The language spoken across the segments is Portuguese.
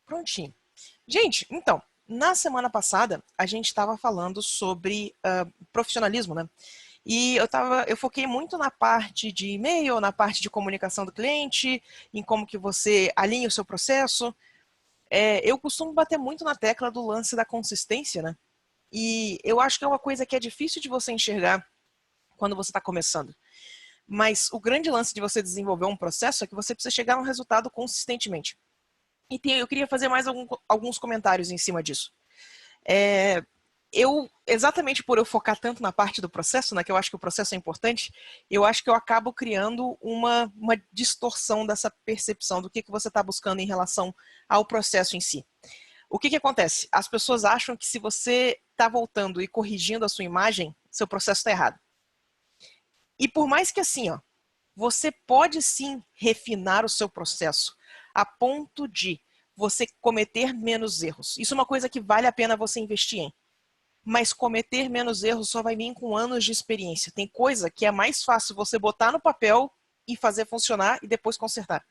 Prontinho. Gente, então, na semana passada, a gente estava falando sobre profissionalismo, né? E eu foquei muito na parte de e-mail, na parte de comunicação do cliente, em como que você alinha o seu processo. Eu costumo bater muito na tecla do lance da consistência, né? E eu acho que é uma coisa que é difícil de você enxergar quando você está começando. Mas o grande lance de você desenvolver um processo é que você precisa chegar a um resultado consistentemente. E eu queria fazer mais alguns comentários em cima disso. Exatamente por eu focar tanto na parte do processo, né, que eu acho que o processo é importante, eu acho que eu acabo criando uma distorção dessa percepção do que você está buscando em relação ao processo em si. O que acontece? As pessoas acham que se você está voltando e corrigindo a sua imagem, seu processo está errado. E por mais que assim, ó, você pode sim refinar o seu processo a ponto de você cometer menos erros. Isso é uma coisa que vale a pena você investir em. Mas cometer menos erros só vai vir com anos de experiência. Tem coisa que é mais fácil você botar no papel e fazer funcionar e depois consertar.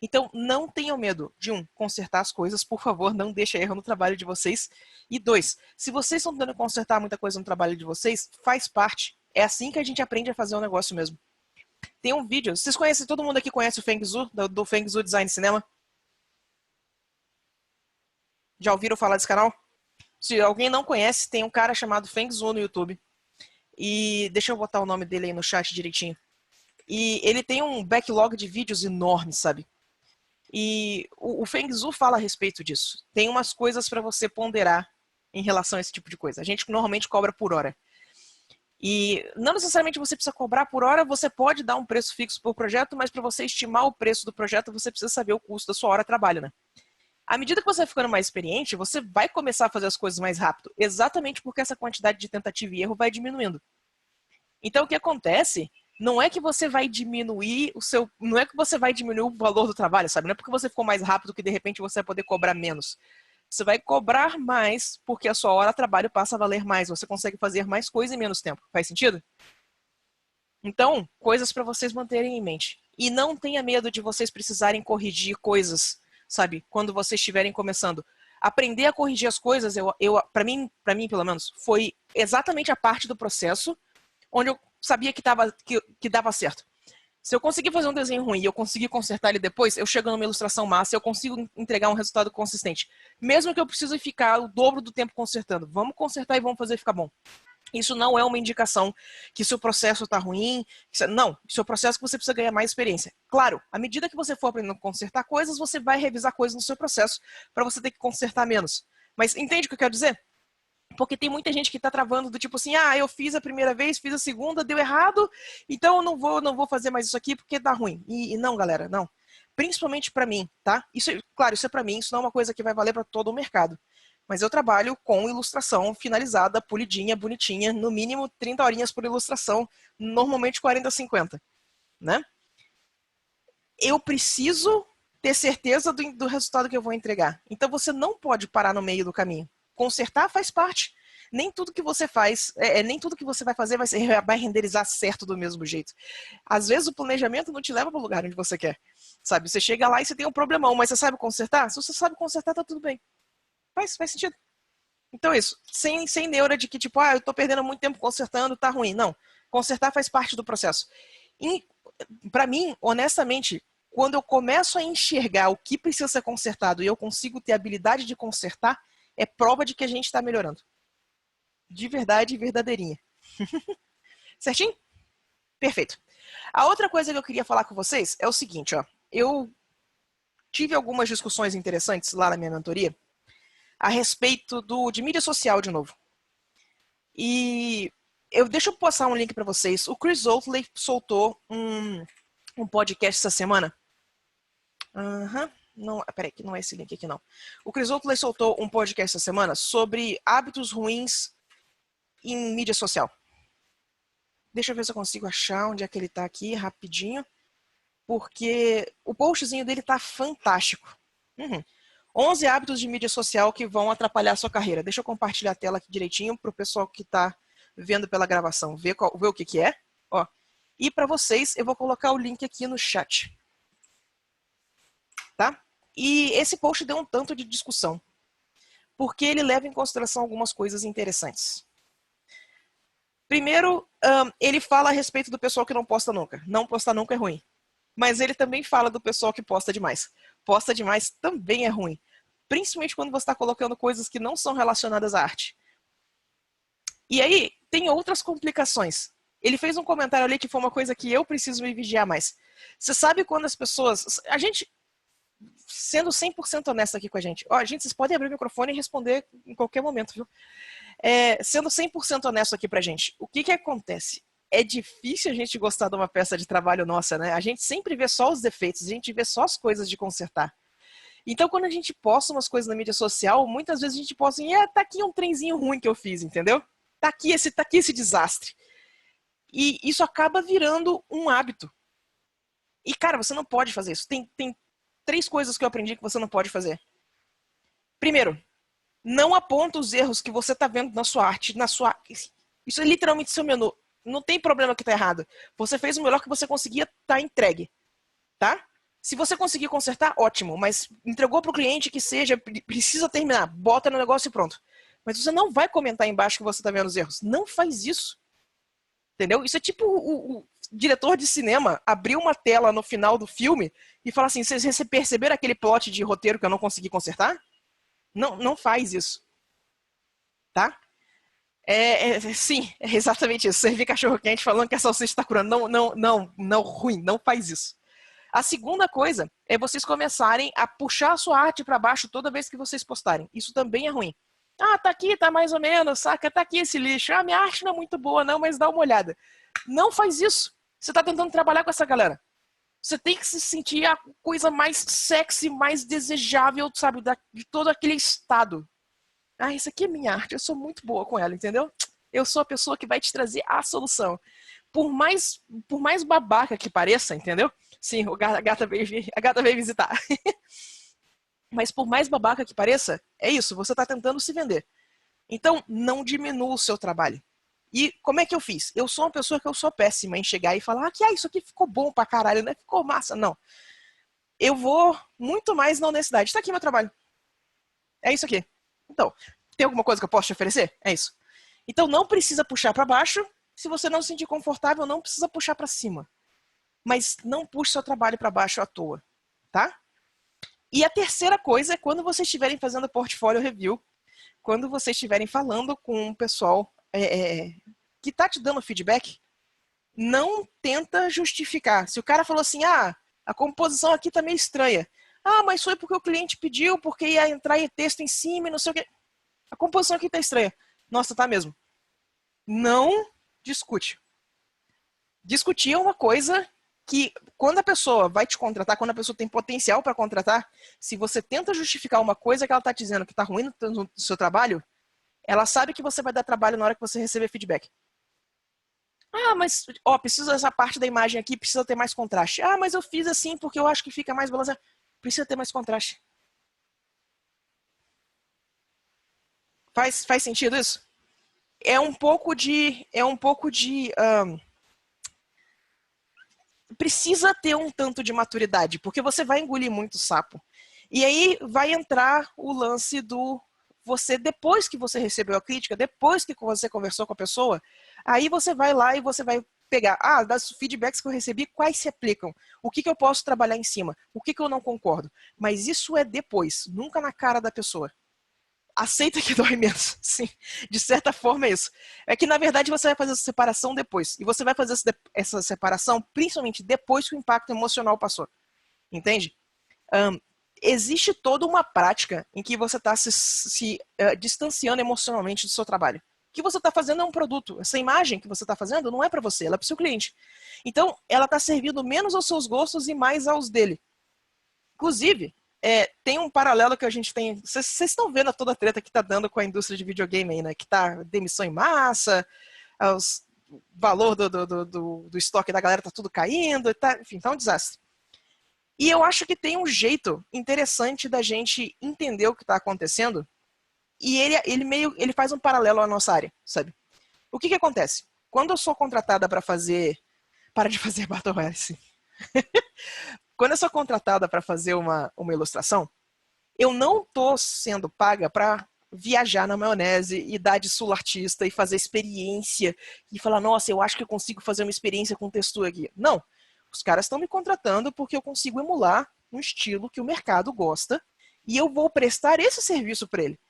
Então, não tenham medo de, consertar as coisas, por favor, não deixe erro no trabalho de vocês. E 2, se vocês estão tentando consertar muita coisa no trabalho de vocês, faz parte. É assim que a gente aprende a fazer um negócio mesmo. Tem um vídeo, vocês conhecem, todo mundo aqui conhece o Feng Zhu, do Feng Zhu Design Cinema? Já ouviram falar desse canal? Se alguém não conhece, tem um cara chamado Feng Zhu no YouTube. E deixa eu botar o nome dele aí no chat direitinho. E ele tem um backlog de vídeos enorme, sabe? E o Feng Zhu fala a respeito disso. Tem umas coisas para você ponderar em relação a esse tipo de coisa. A gente normalmente cobra por hora. E não necessariamente você precisa cobrar por hora, você pode dar um preço fixo por projeto, mas para você estimar o preço do projeto, você precisa saber o custo da sua hora de trabalho, né? À medida que você vai ficando mais experiente, você vai começar a fazer as coisas mais rápido, exatamente porque essa quantidade de tentativa e erro vai diminuindo. Então, o que acontece não é que você vai diminuir não é que você vai diminuir o valor do trabalho, sabe? Não é porque você ficou mais rápido que de repente você vai poder cobrar menos. Você vai cobrar mais porque a sua hora de trabalho passa a valer mais. Você consegue fazer mais coisa em menos tempo. Faz sentido? Então, coisas para vocês manterem em mente. E não tenha medo de vocês precisarem corrigir coisas, sabe? Quando vocês estiverem começando. Aprender a corrigir as coisas, para mim, pelo menos, foi exatamente a parte do processo onde eu sabia que dava certo. Se eu conseguir fazer um desenho ruim e eu conseguir consertar ele depois, eu chego numa ilustração massa, eu consigo entregar um resultado consistente. Mesmo que eu precise ficar o dobro do tempo consertando. Vamos consertar e vamos fazer ficar bom. Isso não é uma indicação que seu processo está ruim. Não, isso é um processo que você precisa ganhar mais experiência. Claro, à medida que você for aprendendo a consertar coisas, você vai revisar coisas no seu processo para você ter que consertar menos. Mas entende o que eu quero dizer? Porque tem muita gente que está travando do tipo assim, eu fiz a primeira vez, fiz a segunda, deu errado, então eu não vou fazer mais isso aqui porque dá ruim. E não, galera, não. Principalmente para mim, tá? Claro, isso é para mim, isso não é uma coisa que vai valer para todo o mercado. Mas eu trabalho com ilustração finalizada, polidinha, bonitinha, no mínimo 30 horinhas por ilustração, normalmente 40 a 50, né? Eu preciso ter certeza do resultado que eu vou entregar. Então você não pode parar no meio do caminho. Consertar faz parte. Nem tudo que você faz, nem tudo que você vai fazer vai renderizar certo do mesmo jeito. Às vezes o planejamento não te leva para o lugar onde você quer. Sabe, você chega lá e você tem um problemão, mas você sabe consertar? Se você sabe consertar, tá tudo bem. Faz sentido. Então isso, sem neura de que tipo, eu tô perdendo muito tempo consertando, tá ruim. Não, consertar faz parte do processo. Para mim, honestamente, quando eu começo a enxergar o que precisa ser consertado e eu consigo ter a habilidade de consertar, é prova de que a gente está melhorando. De verdade, verdadeirinha. Certinho? Perfeito. A outra coisa que eu queria falar com vocês é o seguinte, ó. Eu tive algumas discussões interessantes lá na minha mentoria a respeito de mídia social de novo. E deixa eu passar um link para vocês. O Chris Oatley soltou um podcast essa semana. Não, peraí, que não é esse link aqui não. O Chris Oatley soltou um podcast essa semana sobre hábitos ruins em mídia social. Deixa eu ver se eu consigo achar onde é que ele tá aqui, rapidinho. Porque o postzinho dele tá fantástico. 11 hábitos de mídia social que vão atrapalhar a sua carreira. Deixa eu compartilhar a tela aqui direitinho para o pessoal que está vendo pela gravação ver o que é. Ó. E para vocês, eu vou colocar o link aqui no chat. Tá? E esse post deu um tanto de discussão, porque ele leva em consideração algumas coisas interessantes. Primeiro, ele fala a respeito do pessoal que não posta nunca. Não postar nunca é ruim. Mas ele também fala do pessoal que posta demais. Posta demais também é ruim. Principalmente quando você está colocando coisas que não são relacionadas à arte. E aí, tem outras complicações. Ele fez um comentário ali que foi uma coisa que eu preciso me vigiar mais. Você sabe quando as pessoas... A gente, sendo 100% honesto aqui com a gente. Ó, gente, vocês podem abrir o microfone e responder em qualquer momento, viu? Sendo 100% honesto aqui pra gente. O que acontece? É difícil a gente gostar de uma peça de trabalho nossa, né? A gente sempre vê só os defeitos, a gente vê só as coisas de consertar. Então, quando a gente posta umas coisas na mídia social, muitas vezes a gente posta assim, tá aqui um trenzinho ruim que eu fiz, entendeu? Tá aqui esse desastre. E isso acaba virando um hábito. E, cara, você não pode fazer isso. Tem 3 coisas que eu aprendi que você não pode fazer. Primeiro, não aponta os erros que você tá vendo na sua arte, Isso é literalmente seu menu. Não tem problema que tá errado. Você fez o melhor que você conseguia, tá entregue. Tá? Se você conseguir consertar, ótimo. Mas entregou pro cliente que precisa terminar. Bota no negócio e pronto. Mas você não vai comentar embaixo que você tá vendo os erros. Não faz isso. Entendeu? Isso é tipo o diretor de cinema abrir uma tela no final do filme e falar assim, vocês perceberam aquele plot de roteiro que eu não consegui consertar? Não faz isso. Tá? Sim, é exatamente isso. Servir cachorro quente falando que a salsicha está curando. Não, ruim, não faz isso. A segunda coisa é vocês começarem a puxar a sua arte para baixo toda vez que vocês postarem. Isso também é ruim. Ah, tá aqui, tá mais ou menos, saca? Tá aqui esse lixo. Ah, minha arte não é muito boa não, mas dá uma olhada. Não faz isso. Você tá tentando trabalhar com essa galera. Você tem que se sentir a coisa mais sexy, mais desejável, sabe? De todo aquele estado. Ah, isso aqui é minha arte, eu sou muito boa com ela, entendeu? Eu sou a pessoa que vai te trazer a solução. Por mais babaca que pareça, entendeu? Sim, a gata veio visitar. Mas por mais babaca que pareça, é isso, você está tentando se vender. Então, não diminua o seu trabalho. E como é que eu fiz? Eu sou uma pessoa que eu sou péssima em chegar e falar isso aqui ficou bom pra caralho, né? Ficou massa. Não. Eu vou muito mais na honestidade. Está aqui meu trabalho. É isso aqui. Então, tem alguma coisa que eu posso te oferecer? É isso. Então, não precisa puxar para baixo. Se você não se sentir confortável, não precisa puxar para cima. Mas não puxe seu trabalho para baixo à toa, tá? E a terceira coisa é quando vocês estiverem fazendo portfólio review, quando vocês estiverem falando com o pessoal que está te dando feedback, não tenta justificar. Se o cara falou assim, a composição aqui tá meio estranha. Ah, mas foi porque o cliente pediu, porque ia entrar em texto em cima e não sei o quê. A composição aqui tá estranha. Nossa, tá mesmo. Não discute. Discutir é uma coisa que, quando a pessoa vai te contratar, quando a pessoa tem potencial para contratar, se você tenta justificar uma coisa que ela está te dizendo que está ruim no seu trabalho, ela sabe que você vai dar trabalho na hora que você receber feedback. Ah, mas precisa dessa parte da imagem aqui, precisa ter mais contraste. Ah, mas eu fiz assim porque eu acho que fica mais balanceado. Precisa ter mais contraste. Faz sentido isso? É um pouco de precisa ter um tanto de maturidade, porque você vai engolir muito sapo. E aí vai entrar o lance do você, depois que você recebeu a crítica, depois que você conversou com a pessoa, aí você vai lá e você vai pegar, das feedbacks que eu recebi, quais se aplicam? O que eu posso trabalhar em cima? O que eu não concordo? Mas isso é depois, nunca na cara da pessoa. Aceita que dói menos. Sim, de certa forma é isso. É que, na verdade, você vai fazer essa separação depois. E você vai fazer essa separação principalmente depois que o impacto emocional passou. Entende? Existe toda uma prática em que você está se distanciando emocionalmente do seu trabalho. O que você está fazendo é um produto. Essa imagem que você está fazendo não é para você, ela é para o seu cliente. Então, ela está servindo menos aos seus gostos e mais aos dele. Inclusive, tem um paralelo que a gente tem. Vocês estão vendo toda a treta que está dando com a indústria de videogame aí, né? Que tá demissão em massa, o valor do estoque da galera tá tudo caindo, enfim, tá um desastre. E eu acho que tem um jeito interessante da gente entender o que está acontecendo. E ele faz um paralelo à nossa área, sabe? O que acontece? Quando eu sou contratada para de fazer Battle Royale, sim. Quando eu sou contratada para fazer uma ilustração, eu não tô sendo paga para viajar na maionese e dar de sul artista e fazer experiência e falar, nossa, eu acho que eu consigo fazer uma experiência com textura aqui. Não. Os caras estão me contratando porque eu consigo emular um estilo que o mercado gosta e eu vou prestar esse serviço para ele.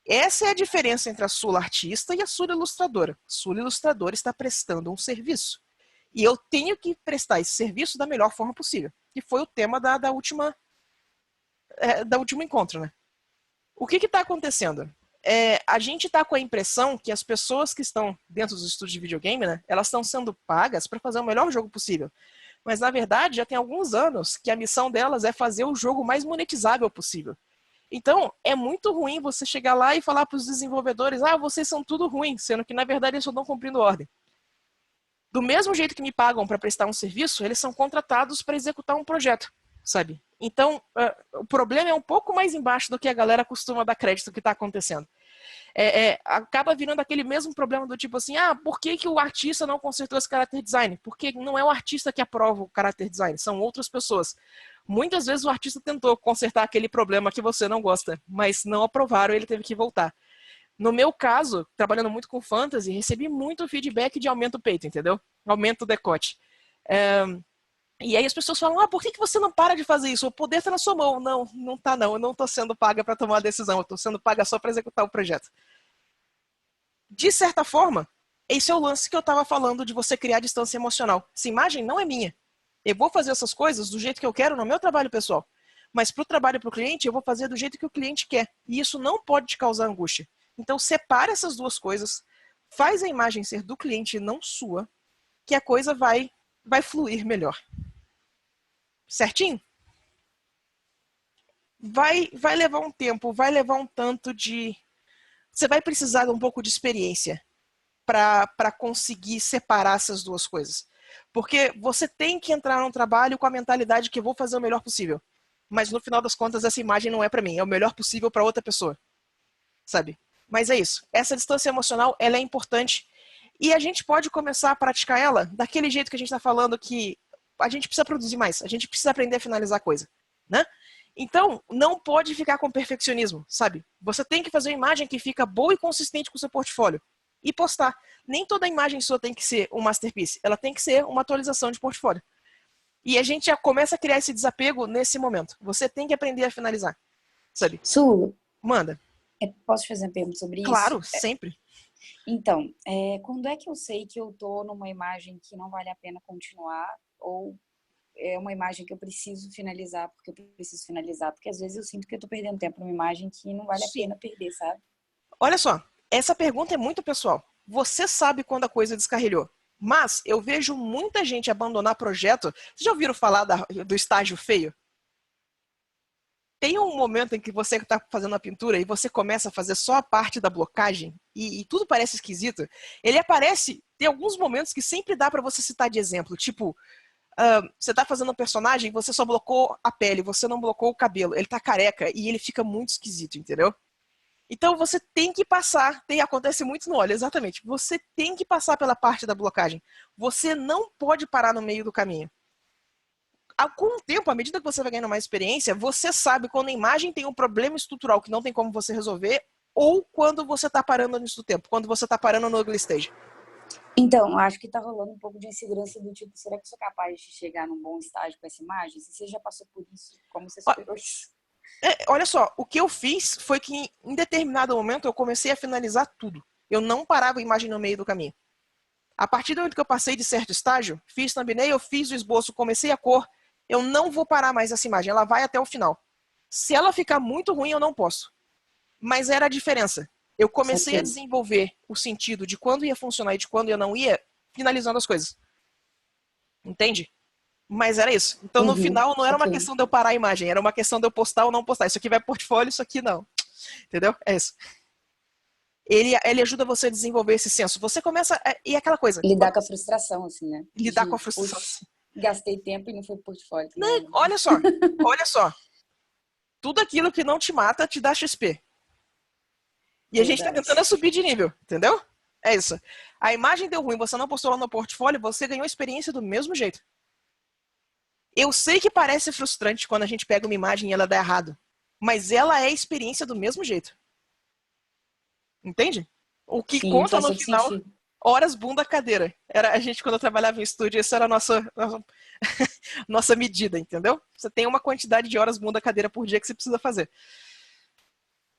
Essa é a diferença entre a Sul artista e a Sul ilustradora. A Sul ilustradora está prestando um serviço. E eu tenho que prestar esse serviço da melhor forma possível. Que foi o tema da último encontro, né? O que está acontecendo? A gente está com a impressão que as pessoas que estão dentro dos estúdios de videogame, né, elas estão sendo pagas para fazer o melhor jogo possível. Mas, na verdade, já tem alguns anos que a missão delas é fazer o jogo mais monetizável possível. Então, é muito ruim você chegar lá e falar para os desenvolvedores, vocês são tudo ruim, sendo que, na verdade, eles só estão cumprindo ordem. Do mesmo jeito que me pagam para prestar um serviço, eles são contratados para executar um projeto, sabe? Então, o problema é um pouco mais embaixo do que a galera costuma dar crédito que está acontecendo. Acaba virando aquele mesmo problema do tipo assim, por que o artista não consertou esse character design? Porque não é o artista que aprova o character design, são outras pessoas. Muitas vezes o artista tentou consertar aquele problema que você não gosta, mas não aprovaram e ele teve que voltar. No meu caso, trabalhando muito com fantasy, recebi muito feedback de aumento do peito, entendeu? Aumento do decote. E aí as pessoas falam, por que você não para de fazer isso? O poder está na sua mão. Não, não está não. Eu não estou sendo paga para tomar a decisão. Eu estou sendo paga só para executar o projeto. De certa forma, esse é o lance que eu estava falando de você criar distância emocional. Essa imagem não é minha. Eu vou fazer essas coisas do jeito que eu quero no meu trabalho pessoal. Mas para o trabalho para o cliente, eu vou fazer do jeito que o cliente quer. E isso não pode te causar angústia. Então, separa essas duas coisas, faz a imagem ser do cliente e não sua, que a coisa vai fluir melhor. Certinho? Vai levar um tempo, vai levar um tanto de... Você vai precisar de um pouco de experiência para conseguir separar essas duas coisas. Porque você tem que entrar num trabalho com a mentalidade que eu vou fazer o melhor possível. Mas no final das contas, essa imagem não é para mim, é o melhor possível para outra pessoa. Sabe? Mas é isso. Essa distância emocional, ela é importante. E a gente pode começar a praticar ela daquele jeito que a gente está falando, que a gente precisa produzir mais, a gente precisa aprender a finalizar a coisa, né? Então, não pode ficar com perfeccionismo, sabe? Você tem que fazer uma imagem que fica boa e consistente com o seu portfólio e postar. Nem toda imagem sua tem que ser um masterpiece, ela tem que ser uma atualização de portfólio. E a gente já começa a criar esse desapego nesse momento. Você tem que aprender a finalizar, sabe? Su, Manda. posso te fazer uma pergunta sobre isso? Claro, sempre. Então, quando é que eu sei que eu tô numa imagem que não vale a pena continuar ou é uma imagem que eu preciso finalizar porque eu preciso finalizar? Porque às vezes eu sinto que eu tô perdendo tempo numa imagem que não vale a pena perder, sabe? Olha só, essa pergunta é muito pessoal. Você sabe quando a coisa descarrilhou. Mas eu vejo muita gente abandonar projeto. Vocês já ouviram falar do estágio feio? Tem um momento em que você está fazendo a pintura e você começa a fazer só a parte da blocagem e tudo parece esquisito. Ele aparece, tem alguns momentos que sempre dá para você citar de exemplo. Tipo, você está fazendo um personagem, você só blocou a pele, você não blocou o cabelo. Ele está careca e ele fica muito esquisito, entendeu? Então você tem que passar, acontece muito no óleo, exatamente. Você tem que passar pela parte da blocagem. Você não pode parar no meio do caminho. Com o tempo, à medida que você vai ganhando mais experiência, você sabe quando a imagem tem um problema estrutural que não tem como você resolver, ou quando você está parando nisso do tempo, quando você está parando no ugly stage. Então, acho que tá rolando um pouco de insegurança do tipo, será que eu sou capaz de chegar num bom estágio com essa imagem? Se você já passou por isso, como você superou isso? Olha só, o que eu fiz foi que em determinado momento eu comecei a finalizar tudo. Eu não parava a imagem no meio do caminho. A partir do momento que eu passei de certo estágio, fiz thumbnail, eu fiz o esboço, comecei a cor, eu não vou parar mais essa imagem, ela vai até o final. Se ela ficar muito ruim, eu não posso. Mas era a diferença. Eu comecei a desenvolver o sentido de quando ia funcionar e de quando eu não ia, finalizando as coisas. Entende? Mas era isso. Então, no final, não era uma questão de eu parar a imagem, era uma questão de eu postar ou não postar. Isso aqui vai pro portfólio, isso aqui não. Entendeu? É isso. Ele ajuda você a desenvolver esse senso. Você começa... E é aquela coisa... Lidar com a frustração, assim, né? Lidar com a frustração. Gastei tempo e não foi pro portfólio. Não, olha só. Tudo aquilo que não te mata te dá XP. E a gente tá tentando subir de nível, entendeu? É isso. A imagem deu ruim, você não postou lá no portfólio, você ganhou experiência do mesmo jeito. Eu sei que parece frustrante quando a gente pega uma imagem e ela dá errado, mas ela é a experiência do mesmo jeito. Entende? O que Sim, conta faz no todo final, sentido. horas bunda cadeira. Era a gente, quando eu trabalhava em estúdio, essa era a nossa medida, entendeu? Você tem uma quantidade de horas bunda cadeira por dia que você precisa fazer.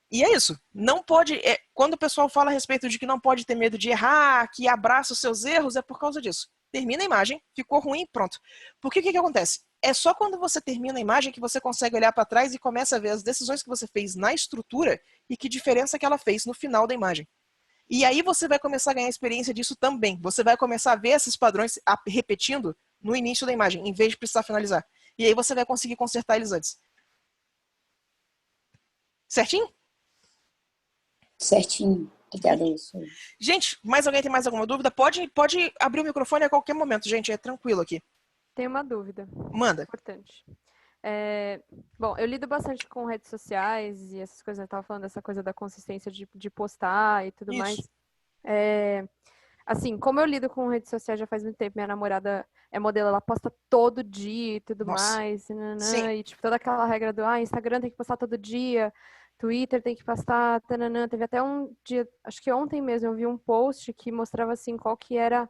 E é isso. Não pode. Quando o pessoal fala a respeito de que não pode ter medo de errar, que abraça os seus erros, é por causa disso. Termina a imagem, ficou ruim, pronto. Porque o que acontece? É só quando você termina a imagem que você consegue olhar para trás e começa a ver as decisões que você fez na estrutura e que diferença que ela fez no final da imagem. E aí você vai começar a ganhar experiência disso também. Você vai começar a ver esses padrões repetindo no início da imagem, em vez de precisar finalizar. E aí você vai conseguir consertar eles antes. Certinho? Certinho. Obrigada, Lúcio. Gente, mais alguém tem mais alguma dúvida? Pode abrir o microfone a qualquer momento, gente. É tranquilo aqui. Tem uma dúvida. Manda. Importante. Bom, eu lido bastante com redes sociais e essas coisas. Eu tava falando dessa coisa da consistência de postar e tudo Isso. mais. Assim, como eu lido com redes sociais já faz muito tempo, minha namorada é modelo, ela posta todo dia e tudo Nossa. mais. Sim. E tipo, toda aquela regra do Instagram tem que postar todo dia, Twitter tem que postar, tananã. Teve até um dia, acho que ontem mesmo, eu vi um post que mostrava assim qual que era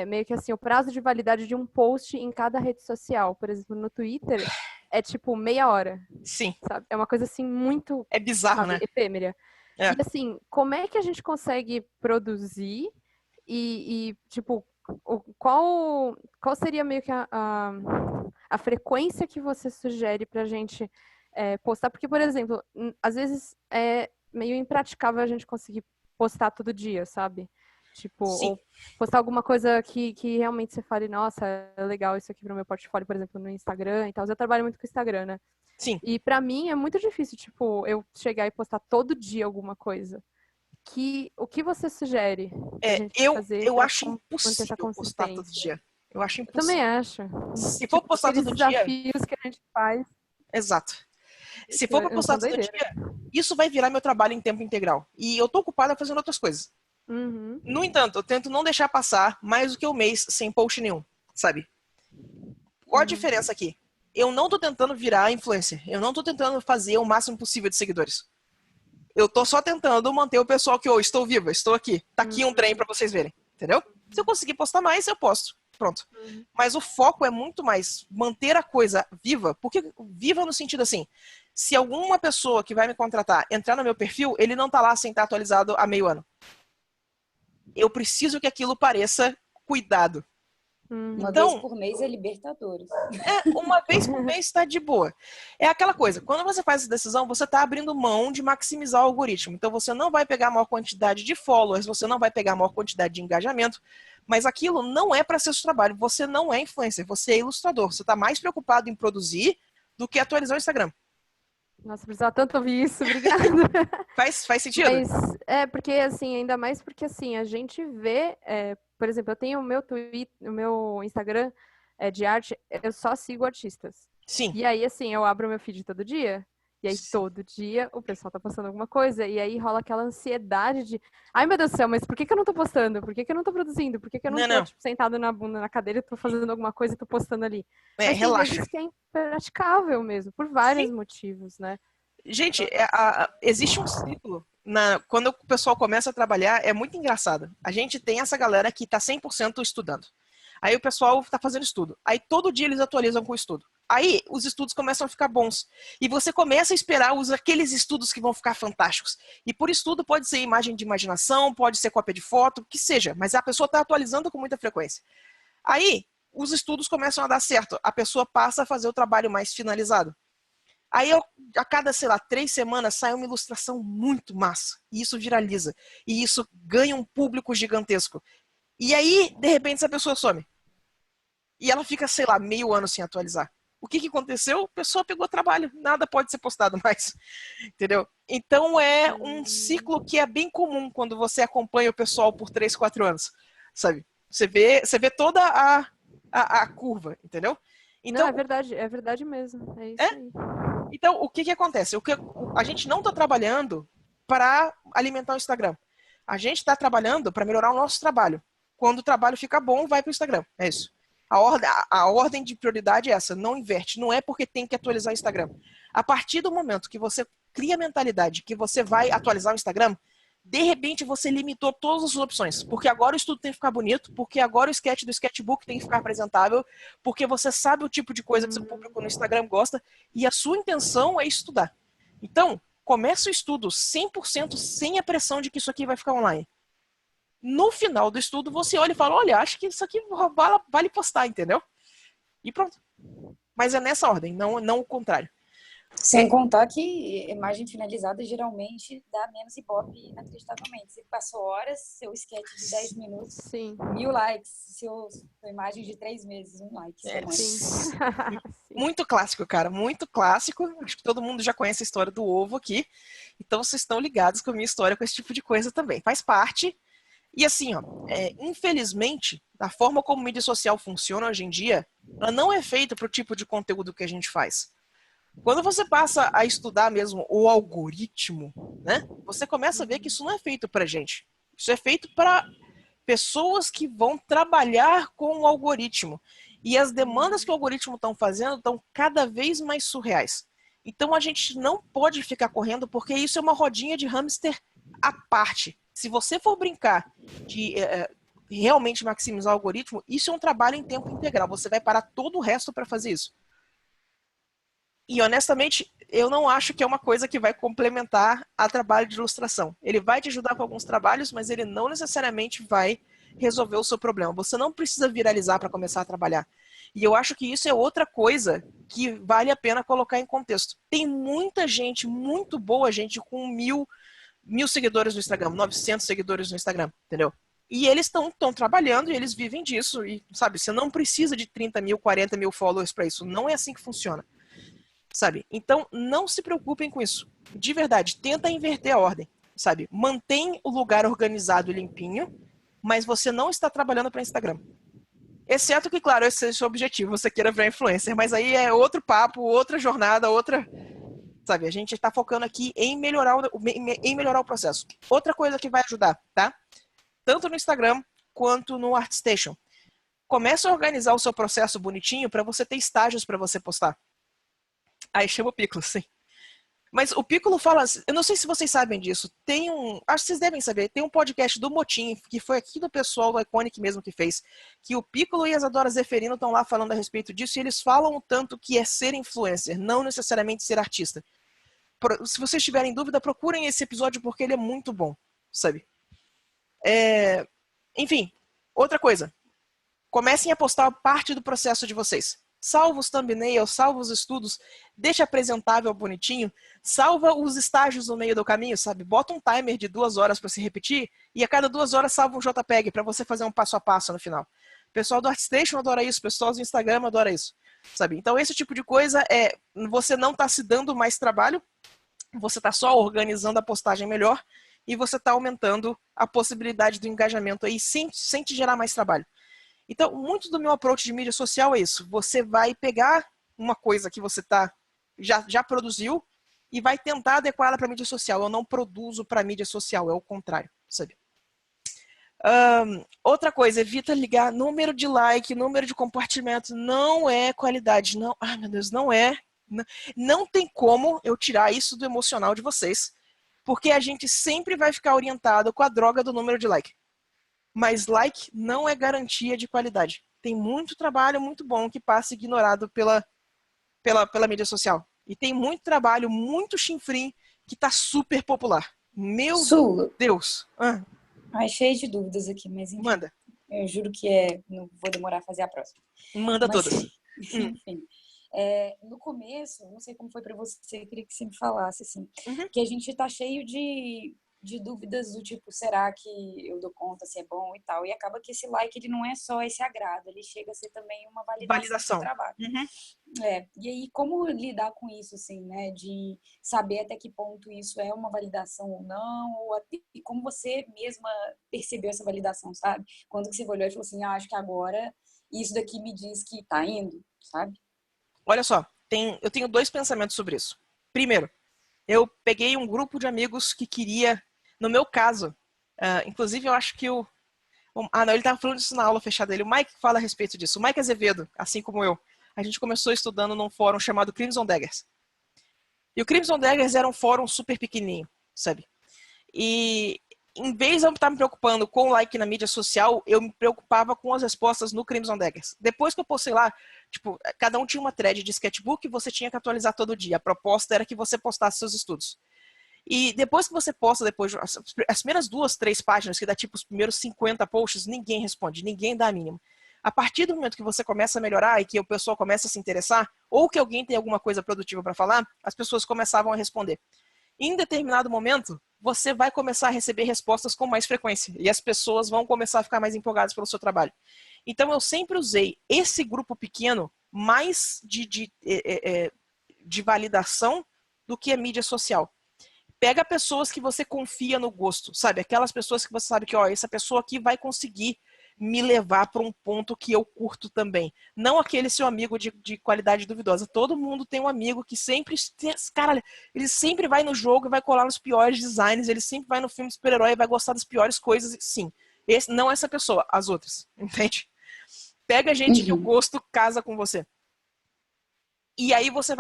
meio que assim, o prazo de validade de um post em cada rede social. Por exemplo, no Twitter é tipo meia hora. Sim. Sabe? É uma coisa assim muito, É bizarro, sabe, né? efêmera. É. E assim, como é que a gente consegue produzir tipo, qual seria meio que a frequência que você sugere pra gente postar? Porque, por exemplo, às vezes é meio impraticável a gente conseguir postar todo dia, sabe? Tipo, Sim. ou postar alguma coisa que realmente você fale, nossa, é legal isso aqui pro meu portfólio, por exemplo, no Instagram e tal. Eu trabalho muito com o Instagram, né? Sim. E pra mim é muito difícil, tipo, eu chegar e postar todo dia alguma coisa. O que você sugere pra gente fazer eu pra acho manter essa impossível postar todo consistência? dia. Eu acho Eu também impossível. acho. Se for Tipo, postar aqueles todo dia... desafios que a gente faz. Exato. Se for pra postar São todo doideira. dia, isso vai virar meu trabalho em tempo integral. E eu tô ocupada fazendo outras coisas. Uhum. No entanto, eu tento não deixar passar mais do que um mês sem post nenhum, sabe? Qual a diferença aqui? Eu não tô tentando virar influencer. Eu não tô tentando fazer o máximo possível de seguidores. Eu tô só tentando manter o pessoal que, estou viva, estou aqui. Tá aqui um trem pra vocês verem, entendeu? Se eu conseguir postar mais, eu posto. Pronto. Mas o foco é muito mais manter a coisa viva, porque viva no sentido assim, se alguma pessoa que vai me contratar entrar no meu perfil, ele não tá lá sem estar atualizado há meio ano. Eu preciso que aquilo pareça cuidado. Uma Então, vez por mês é Libertadores. Uma vez por mês está de boa. É aquela coisa, quando você faz essa decisão, você está abrindo mão de maximizar o algoritmo. Então você não vai pegar a maior quantidade de followers, você não vai pegar a maior quantidade de engajamento, mas aquilo não é para ser seu trabalho. Você não é influencer, você é ilustrador. Você está mais preocupado em produzir do que atualizar o Instagram. Nossa, precisava tanto ouvir isso, obrigada. Faz sentido? Mas porque assim, ainda mais porque assim, a gente vê, por exemplo, eu tenho o meu Twitter, o meu Instagram de arte, eu só sigo artistas. Sim. E aí, assim, eu abro meu feed todo dia, e aí todo dia o pessoal tá postando alguma coisa, e aí rola aquela ansiedade de, ai meu Deus do céu, mas por que eu não tô postando? Por que eu não tô produzindo? Por que eu não tô, tipo, sentado na bunda, na cadeira, e tô fazendo alguma coisa e tô postando ali? Mas tem relaxa. vezes que é impraticável mesmo, por vários motivos, né? Gente, existe um ciclo. Quando o pessoal começa a trabalhar, é muito engraçado. A gente tem essa galera que está 100% estudando. Aí o pessoal está fazendo estudo. Aí todo dia eles atualizam com o estudo. Aí os estudos começam a ficar bons. E você começa a esperar aqueles estudos que vão ficar fantásticos. E por estudo pode ser imagem de imaginação, pode ser cópia de foto, o que seja. Mas a pessoa está atualizando com muita frequência. Aí os estudos começam a dar certo. A pessoa passa a fazer o trabalho mais finalizado. Aí, a cada, 3 semanas, sai uma ilustração muito massa. E isso viraliza. E isso ganha um público gigantesco. E aí, de repente, essa pessoa some. E ela fica, meio ano sem atualizar. O que aconteceu? A pessoa pegou trabalho. Nada pode ser postado mais. Entendeu? Então, é um ciclo que é bem comum quando você acompanha o pessoal por 3, 4 anos. Sabe? Você vê toda a curva, entendeu? Então, não, é verdade mesmo. É isso aí. Então, o que acontece? A gente não está trabalhando para alimentar o Instagram. A gente está trabalhando para melhorar o nosso trabalho. Quando o trabalho fica bom, vai para o Instagram. É isso. A ordem de prioridade é essa, não inverte. Não é porque tem que atualizar o Instagram. A partir do momento que você cria a mentalidade que você vai atualizar o Instagram, de repente você limitou todas as opções. Porque agora o estudo tem que ficar bonito, porque agora o sketch do sketchbook tem que ficar apresentável, porque você sabe o tipo de coisa que seu público no Instagram gosta e a sua intenção é estudar. Então, começa o estudo 100% sem a pressão de que isso aqui vai ficar online. No final do estudo, você olha e fala, olha, acho que isso aqui vale postar, entendeu? E pronto. Mas é nessa ordem, não o contrário. Sem contar que imagem finalizada geralmente dá menos ibope, inacreditavelmente. Você passou horas, seu sketch de 10 minutos, Sim. 1000 likes. Sua imagem de 3 meses, 1 like. Sim. Muito clássico, cara, muito clássico. Acho que todo mundo já conhece a história do ovo aqui. Então vocês estão ligados com a minha história com esse tipo de coisa também. Faz parte. E assim, ó, infelizmente, a forma como mídia social funciona hoje em dia, ela não é feita para o tipo de conteúdo que a gente faz. Quando você passa a estudar mesmo o algoritmo, né, você começa a ver que isso não é feito para gente. Isso é feito para pessoas que vão trabalhar com o algoritmo. E as demandas que o algoritmo estão fazendo estão cada vez mais surreais. Então a gente não pode ficar correndo, porque isso é uma rodinha de hamster à parte. Se você for brincar de realmente maximizar o algoritmo, isso é um trabalho em tempo integral. Você vai parar todo o resto para fazer isso. E, honestamente, eu não acho que é uma coisa que vai complementar a trabalho de ilustração. Ele vai te ajudar com alguns trabalhos, mas ele não necessariamente vai resolver o seu problema. Você não precisa viralizar para começar a trabalhar. E eu acho que isso é outra coisa que vale a pena colocar em contexto. Tem muita gente, muito boa gente, com 1000 seguidores no Instagram, 900 seguidores no Instagram, entendeu? E eles estão trabalhando e eles vivem disso. E, sabe, você não precisa de 30 mil, 40 mil followers para isso. Não é assim que funciona. Sabe? Então, não se preocupem com isso. De verdade, tenta inverter a ordem, sabe? Mantém o lugar organizado e limpinho, mas você não está trabalhando para Instagram. Exceto que, claro, esse é o seu objetivo, você queira virar influencer, mas aí é outro papo, outra jornada, outra... Sabe, a gente está focando aqui em melhorar o processo. Outra coisa que vai ajudar, tá? Tanto no Instagram quanto no ArtStation. Comece a organizar o seu processo bonitinho para você ter estágios para você postar. Aí chama o Piccolo, sim. Mas o Piccolo fala, eu não sei se vocês sabem disso, acho que vocês devem saber, tem um podcast do Motim, que foi aqui do pessoal do Iconic mesmo que fez, que o Piccolo e as Adora Zeferino estão lá falando a respeito disso, e eles falam o tanto que é ser influencer, não necessariamente ser artista. Se vocês tiverem dúvida, procurem esse episódio porque ele é muito bom, sabe? Enfim, outra coisa, comecem a postar parte do processo de vocês. Salva os thumbnails, salva os estudos, deixa apresentável, bonitinho, salva os estágios no meio do caminho, sabe? Bota um timer de 2 horas para se repetir e a cada 2 horas salva um JPEG para você fazer um passo a passo no final. O pessoal do ArtStation adora isso, o pessoal do Instagram adora isso, sabe? Então esse tipo de coisa você não está se dando mais trabalho, você está só organizando a postagem melhor e você está aumentando a possibilidade do engajamento aí sem te gerar mais trabalho. Então, muito do meu approach de mídia social é isso. Você vai pegar uma coisa que você já produziu e vai tentar adequá-la para mídia social. Eu não produzo para mídia social, é o contrário, sabe? Outra coisa, evita ligar número de like, número de compartilhamento. Não é qualidade. Não, ai, meu Deus, não é. Não tem como eu tirar isso do emocional de vocês, porque a gente sempre vai ficar orientado com a droga do número de like. Mas like não é garantia de qualidade. Tem muito trabalho muito bom que passa ignorado pela mídia social. E tem muito trabalho, muito chinfrim, que está super popular. Meu Deus! Ai, cheio de dúvidas aqui, mas enfim. Manda. Eu juro que não vou demorar a fazer a próxima. Manda todas. Enfim. No começo, não sei como foi para você, eu queria que você me falasse, assim, que a gente tá cheio de dúvidas do tipo, será que eu dou conta se é bom e tal, e acaba que esse like, ele não é só esse agrado, ele chega a ser também uma validação do trabalho. E aí, como lidar com isso, assim, né, de saber até que ponto isso é uma validação ou não, e como você mesma percebeu essa validação, sabe? Quando que você olhou e falou assim, acho que agora isso daqui me diz que tá indo, sabe? Olha só, eu tenho 2 pensamentos sobre isso. Primeiro, eu peguei um grupo de amigos que queria, no meu caso, inclusive eu acho que o Ah, não, ele tava falando disso na aula fechada dele. O Mike fala a respeito disso. O Mike Azevedo, assim como eu, a gente começou estudando num fórum chamado Crimson Daggers. E o Crimson Daggers era um fórum super pequenininho, sabe? E em vez de eu estar me preocupando com o like na mídia social, eu me preocupava com as respostas no Crimson Daggers. Depois que eu postei lá, tipo, cada um tinha uma thread de sketchbook e você tinha que atualizar todo dia. A proposta era que você postasse seus estudos. E depois que você posta, depois as primeiras 2, 3 páginas, que dá tipo os primeiros 50 posts, ninguém responde, ninguém dá a mínima. A partir do momento que você começa a melhorar e que o pessoal começa a se interessar, ou que alguém tem alguma coisa produtiva para falar, as pessoas começavam a responder. Em determinado momento, você vai começar a receber respostas com mais frequência e as pessoas vão começar a ficar mais empolgadas pelo seu trabalho. Então, eu sempre usei esse grupo pequeno mais de validação do que a mídia social. Pega pessoas que você confia no gosto, sabe? Aquelas pessoas que você sabe que, ó, essa pessoa aqui vai conseguir me levar para um ponto que eu curto também. Não aquele seu amigo de qualidade duvidosa. Todo mundo tem um amigo que sempre... Cara, ele sempre vai no jogo e vai colar nos piores designs, ele sempre vai no filme de super-herói e vai gostar das piores coisas. Sim, não essa pessoa, as outras, entende? Pega gente que o gosto casa com você. E aí você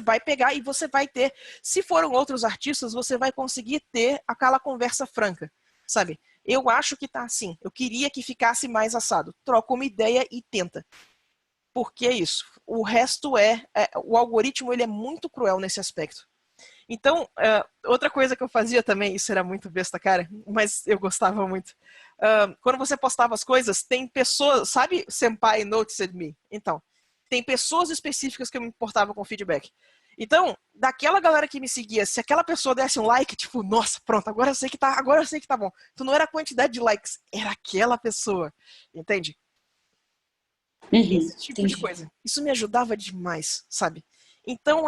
vai pegar e você vai ter, se foram outros artistas, você vai conseguir ter aquela conversa franca, sabe? Eu acho que tá assim, eu queria que ficasse mais assado. Troca uma ideia e tenta. Porque é isso. O resto o algoritmo ele é muito cruel nesse aspecto. Então, outra coisa que eu fazia também, isso era muito besta, cara, mas eu gostava muito. Quando você postava as coisas, tem pessoas, sabe Senpai Noticed Me? Então, tem pessoas específicas que eu me importava com feedback. Então, daquela galera que me seguia, se aquela pessoa desse um like, tipo, nossa, pronto, agora eu sei que tá bom. Então não era a quantidade de likes, era aquela pessoa, entende? Esse tipo de coisa. Isso me ajudava demais, sabe? Então,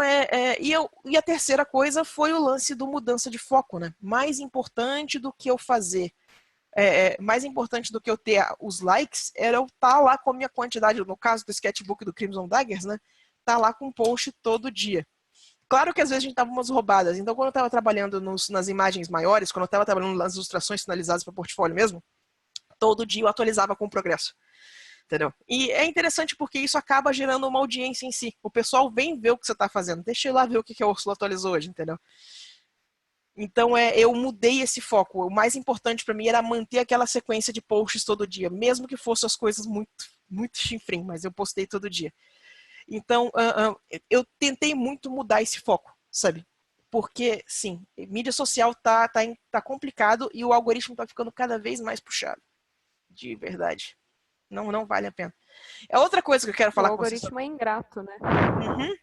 e a terceira coisa foi o lance do mudança de foco, né? Mais importante do que eu fazer, mais importante do que eu ter os likes, era eu estar lá com a minha quantidade, no caso do sketchbook do Crimson Daggers, né? Tá lá com post todo dia. Claro que às vezes a gente tava umas roubadas. Então, quando eu estava trabalhando nas imagens maiores, quando eu estava trabalhando nas ilustrações finalizadas para portfólio mesmo, todo dia eu atualizava com o progresso. Entendeu? E é interessante porque isso acaba gerando uma audiência em si. O pessoal vem ver o que você está fazendo. Deixa eu ir lá ver o que a Úrsula atualizou hoje, entendeu? Então, eu mudei esse foco. O mais importante para mim era manter aquela sequência de posts todo dia, mesmo que fossem as coisas muito, muito chinfrim, mas eu postei todo dia. Então, eu tentei muito mudar esse foco, sabe? Porque, sim, mídia social tá complicado e o algoritmo tá ficando cada vez mais puxado. De verdade. Não vale a pena. É outra coisa que eu quero falar com vocês. O algoritmo é ingrato, né? Uhum.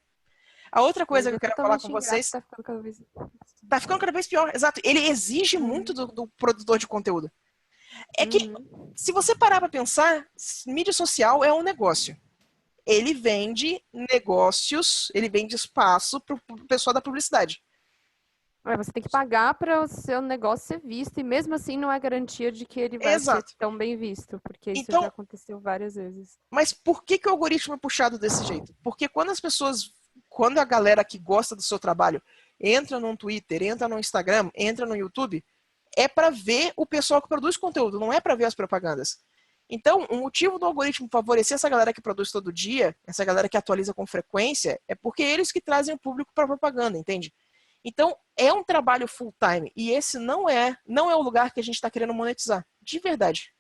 A outra coisa que eu quero falar com vocês... Tá ficando cada vez pior, exato. Ele exige muito do produtor de conteúdo. É que, se você parar pra pensar, mídia social é um negócio. Ele vende negócios, ele vende espaço pro pessoal da publicidade. Você tem que pagar para o seu negócio ser visto, e mesmo assim não é garantia de que ele vai ser tão bem visto, porque isso já aconteceu várias vezes. Mas por que o algoritmo é puxado desse jeito? Porque quando a galera que gosta do seu trabalho entra no Twitter, entra no Instagram, entra no YouTube, é para ver o pessoal que produz conteúdo, não é para ver as propagandas. Então, o motivo do algoritmo favorecer essa galera que produz todo dia, essa galera que atualiza com frequência, é porque eles que trazem o público para propaganda, entende? Então, é um trabalho full time e esse não é o lugar que a gente está querendo monetizar, de verdade.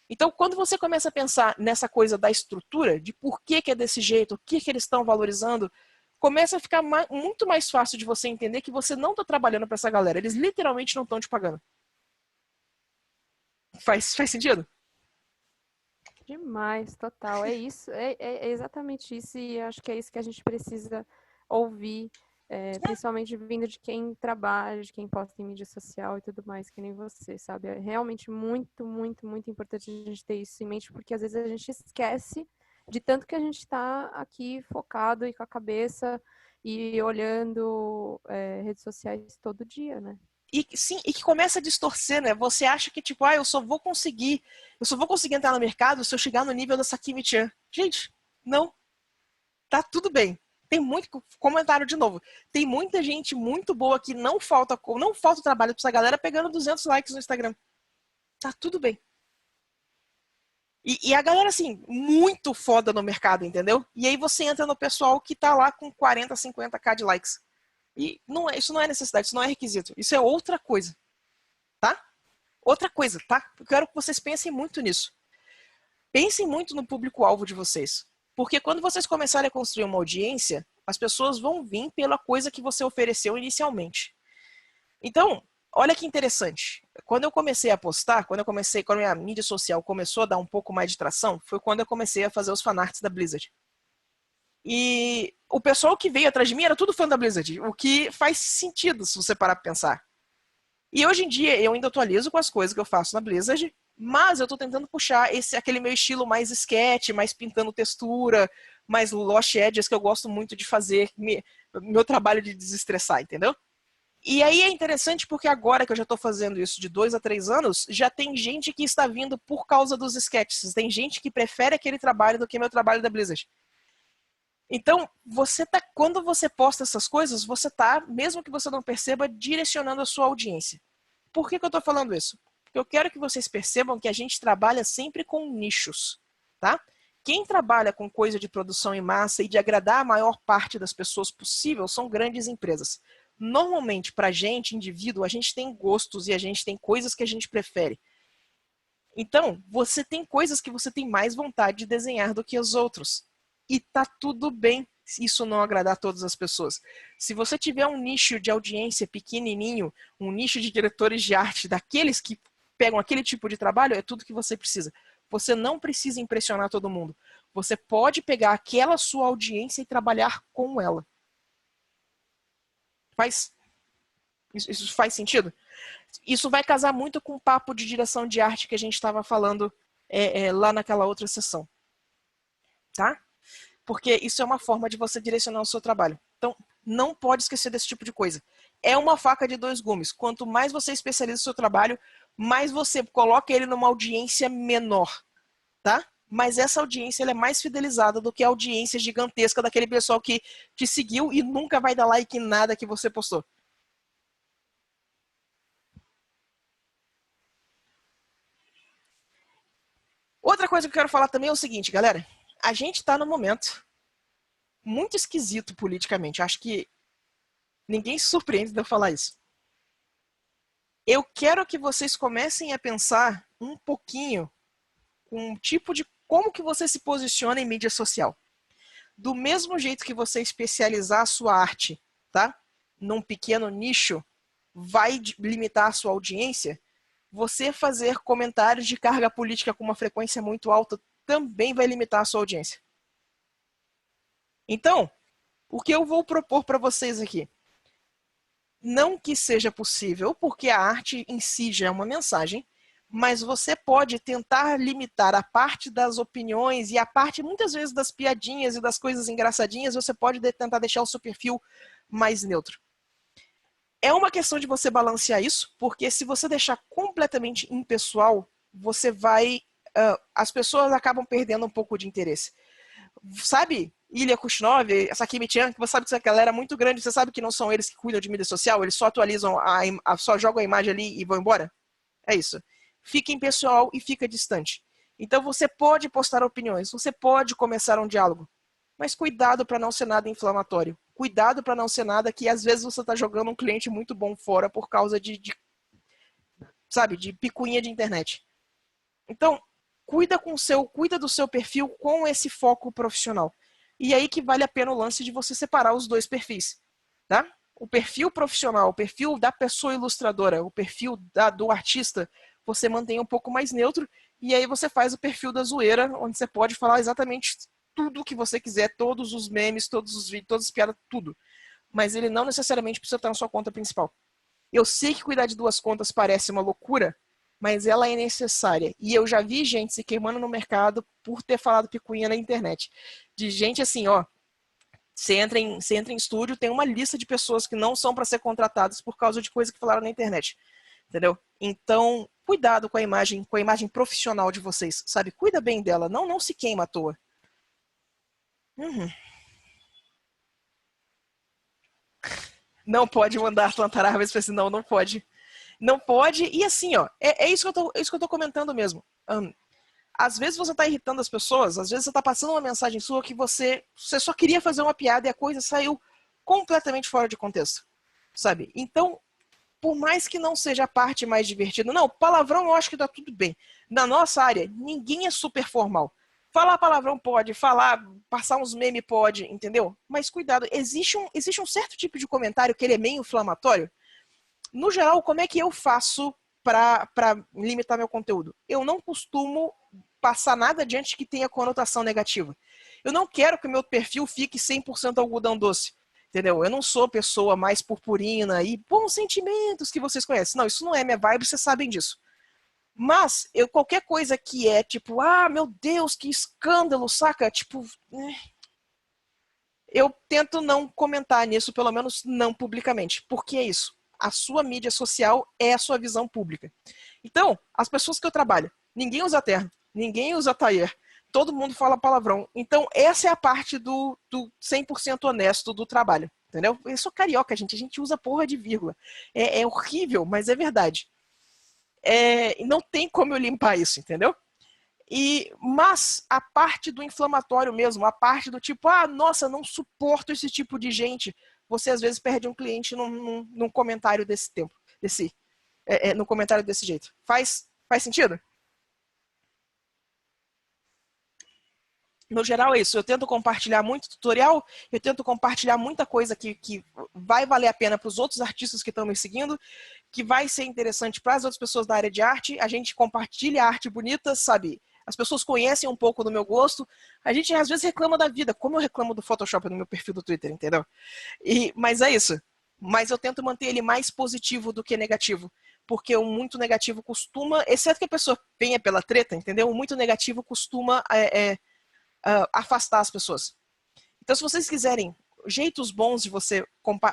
Então, quando você começa a pensar nessa coisa da estrutura, de por que é desse jeito, o que eles estão valorizando, começa a ficar muito mais fácil de você entender que você não está trabalhando para essa galera, eles literalmente não estão te pagando. Faz sentido? Demais, total. É isso, é exatamente isso, e acho que é isso que a gente precisa ouvir, principalmente vindo de quem trabalha, de quem posta em mídia social e tudo mais, que nem você, sabe? É realmente muito, muito, muito importante a gente ter isso em mente, porque às vezes a gente esquece de tanto que a gente está aqui focado e com a cabeça e olhando redes sociais todo dia, né? E sim, e que começa a distorcer, né? Você acha que, tipo, eu só vou conseguir entrar no mercado se eu chegar no nível da Sakimi-chan. Gente, não. Tá tudo bem. Tem muito comentário de novo. Tem muita gente muito boa que não falta trabalho pra essa galera pegando 200 likes no Instagram. Tá tudo bem. E a galera, assim, muito foda no mercado, entendeu? E aí você entra no pessoal que tá lá com 40, 50k de likes. E não é, isso não é necessidade, isso não é requisito. Isso é outra coisa, tá? Outra coisa, tá? Eu quero que vocês pensem muito nisso. Pensem muito no público-alvo de vocês. Porque quando vocês começarem a construir uma audiência, as pessoas vão vir pela coisa que você ofereceu inicialmente. Então, olha que interessante. Quando eu comecei a postar, quando a minha mídia social começou a dar um pouco mais de tração, foi quando eu comecei a fazer os fanarts da Blizzard. E o pessoal que veio atrás de mim era tudo fã da Blizzard, o que faz sentido se você parar pra pensar. E hoje em dia eu ainda atualizo com as coisas que eu faço na Blizzard, mas eu tô tentando puxar aquele meu estilo mais sketch, mais pintando textura, mais Lost Edges, que eu gosto muito de fazer, meu trabalho de desestressar, entendeu? E aí é interessante porque agora que eu já estou fazendo isso de 2 a 3 anos, já tem gente que está vindo por causa dos sketches. Tem gente que prefere aquele trabalho do que meu trabalho da Blizzard. Então, quando você posta essas coisas, você tá, mesmo que você não perceba, direcionando a sua audiência. Por que eu estou falando isso? Porque eu quero que vocês percebam que a gente trabalha sempre com nichos, tá? Quem trabalha com coisa de produção em massa e de agradar a maior parte das pessoas possível são grandes empresas. Normalmente, pra gente, indivíduo, a gente tem gostos e a gente tem coisas que a gente prefere. Então, você tem coisas que você tem mais vontade de desenhar do que os outros. E tá tudo bem se isso não agradar todas as pessoas. Se você tiver um nicho de audiência pequenininho, um nicho de diretores de arte, daqueles que pegam aquele tipo de trabalho, é tudo que você precisa. Você não precisa impressionar todo mundo. Você pode pegar aquela sua audiência e trabalhar com ela. Isso faz sentido? Isso vai casar muito com o papo de direção de arte que a gente estava falando lá naquela outra sessão. Tá? Porque isso é uma forma de você direcionar o seu trabalho. Então, não pode esquecer desse tipo de coisa. É uma faca de dois gumes. Quanto mais você especializa o seu trabalho, mais você coloca ele numa audiência menor. Tá? Mas essa audiência ela é mais fidelizada do que a audiência gigantesca daquele pessoal que te seguiu e nunca vai dar like em nada que você postou. Outra coisa que eu quero falar também é o seguinte, galera. A gente está num momento muito esquisito politicamente. Acho que ninguém se surpreende de eu falar isso. Eu quero que vocês comecem a pensar um pouquinho com um tipo de como que você se posiciona em mídia social. Do mesmo jeito que você especializar a sua arte, tá? Num pequeno nicho, vai limitar a sua audiência, você fazer comentários de carga política com uma frequência muito alta também vai limitar a sua audiência. Então, o que eu vou propor para vocês aqui? Não que seja possível, porque a arte em si já é uma mensagem, mas você pode tentar limitar a parte das opiniões e a parte, muitas vezes, das piadinhas e das coisas engraçadinhas, você pode tentar deixar o seu perfil mais neutro. É uma questão de você balancear isso, porque se você deixar completamente impessoal, você vai... as pessoas acabam perdendo um pouco de interesse. Sabe, Ilya Kushnov, Saki Michan, que você sabe que essa galera é muito grande, você sabe que não são eles que cuidam de mídia social, eles só atualizam, só jogam a imagem ali e vão embora? É isso. Fica impessoal e fica distante. Então você pode postar opiniões, você pode começar um diálogo, mas cuidado para não ser nada inflamatório. Cuidado para não ser nada que às vezes você está jogando um cliente muito bom fora por causa de picuinha de internet. Então, cuida do seu perfil com esse foco profissional. E aí que vale a pena o lance de você separar os dois perfis, tá? O perfil profissional, o perfil da pessoa ilustradora, o perfil do artista, você mantém um pouco mais neutro, e aí você faz o perfil da zoeira, onde você pode falar exatamente tudo o que você quiser, todos os memes, todos os vídeos, todas as piadas, tudo. Mas ele não necessariamente precisa estar na sua conta principal. Eu sei que cuidar de duas contas parece uma loucura, mas ela é necessária. E eu já vi gente se queimando no mercado por ter falado picuinha na internet. De gente assim, ó, você entra em estúdio, tem uma lista de pessoas que não são para ser contratadas por causa de coisa que falaram na internet. Entendeu? Então, cuidado com a imagem profissional de vocês, sabe? Cuida bem dela, não se queima à toa. Não pode mandar plantar árvores para não, não pode. Não pode, e assim, ó, é isso que eu tô comentando mesmo. Às vezes você tá irritando as pessoas, às vezes você tá passando uma mensagem sua que você só queria fazer uma piada e a coisa saiu completamente fora de contexto, sabe? Então, por mais que não seja a parte mais divertida, não, palavrão eu acho que tá tudo bem. Na nossa área, ninguém é super formal. Falar palavrão pode, passar uns memes pode, entendeu? Mas cuidado, existe um certo tipo de comentário que ele é meio inflamatório. No geral, como é que eu faço para limitar meu conteúdo? Eu não costumo passar nada adiante que tenha conotação negativa. Eu não quero que o meu perfil fique 100% algodão doce. Entendeu? Eu não sou pessoa mais purpurina e bons sentimentos que vocês conhecem. Não, isso não é minha vibe, vocês sabem disso. Mas qualquer coisa que é tipo, ah, meu Deus, que escândalo, saca? Tipo, eu tento não comentar nisso, pelo menos não publicamente. Porque é isso. A sua mídia social é a sua visão pública. Então, as pessoas que eu trabalho, ninguém usa terno, ninguém usa taier, todo mundo fala palavrão. Então, essa é a parte do 100% honesto do trabalho, entendeu? Eu sou carioca, gente, a gente usa porra de vírgula. É horrível, mas é verdade. Não tem como eu limpar isso, entendeu? Mas a parte do inflamatório mesmo, a parte do tipo, ah, nossa, não suporto esse tipo de gente, você às vezes perde um cliente num comentário desse tempo, no comentário desse jeito. Faz sentido? No geral é isso, eu tento compartilhar muito tutorial, eu tento compartilhar muita coisa que vai valer a pena para os outros artistas que estão me seguindo, que vai ser interessante para as outras pessoas da área de arte, a gente compartilha arte bonita, sabe? As pessoas conhecem um pouco do meu gosto, a gente às vezes reclama da vida, como eu reclamo do Photoshop no meu perfil do Twitter, entendeu? Mas é isso, mas eu tento manter ele mais positivo do que negativo, porque o muito negativo costuma, exceto que a pessoa venha pela treta, entendeu? O muito negativo costuma afastar as pessoas. Então, se vocês quiserem jeitos bons de você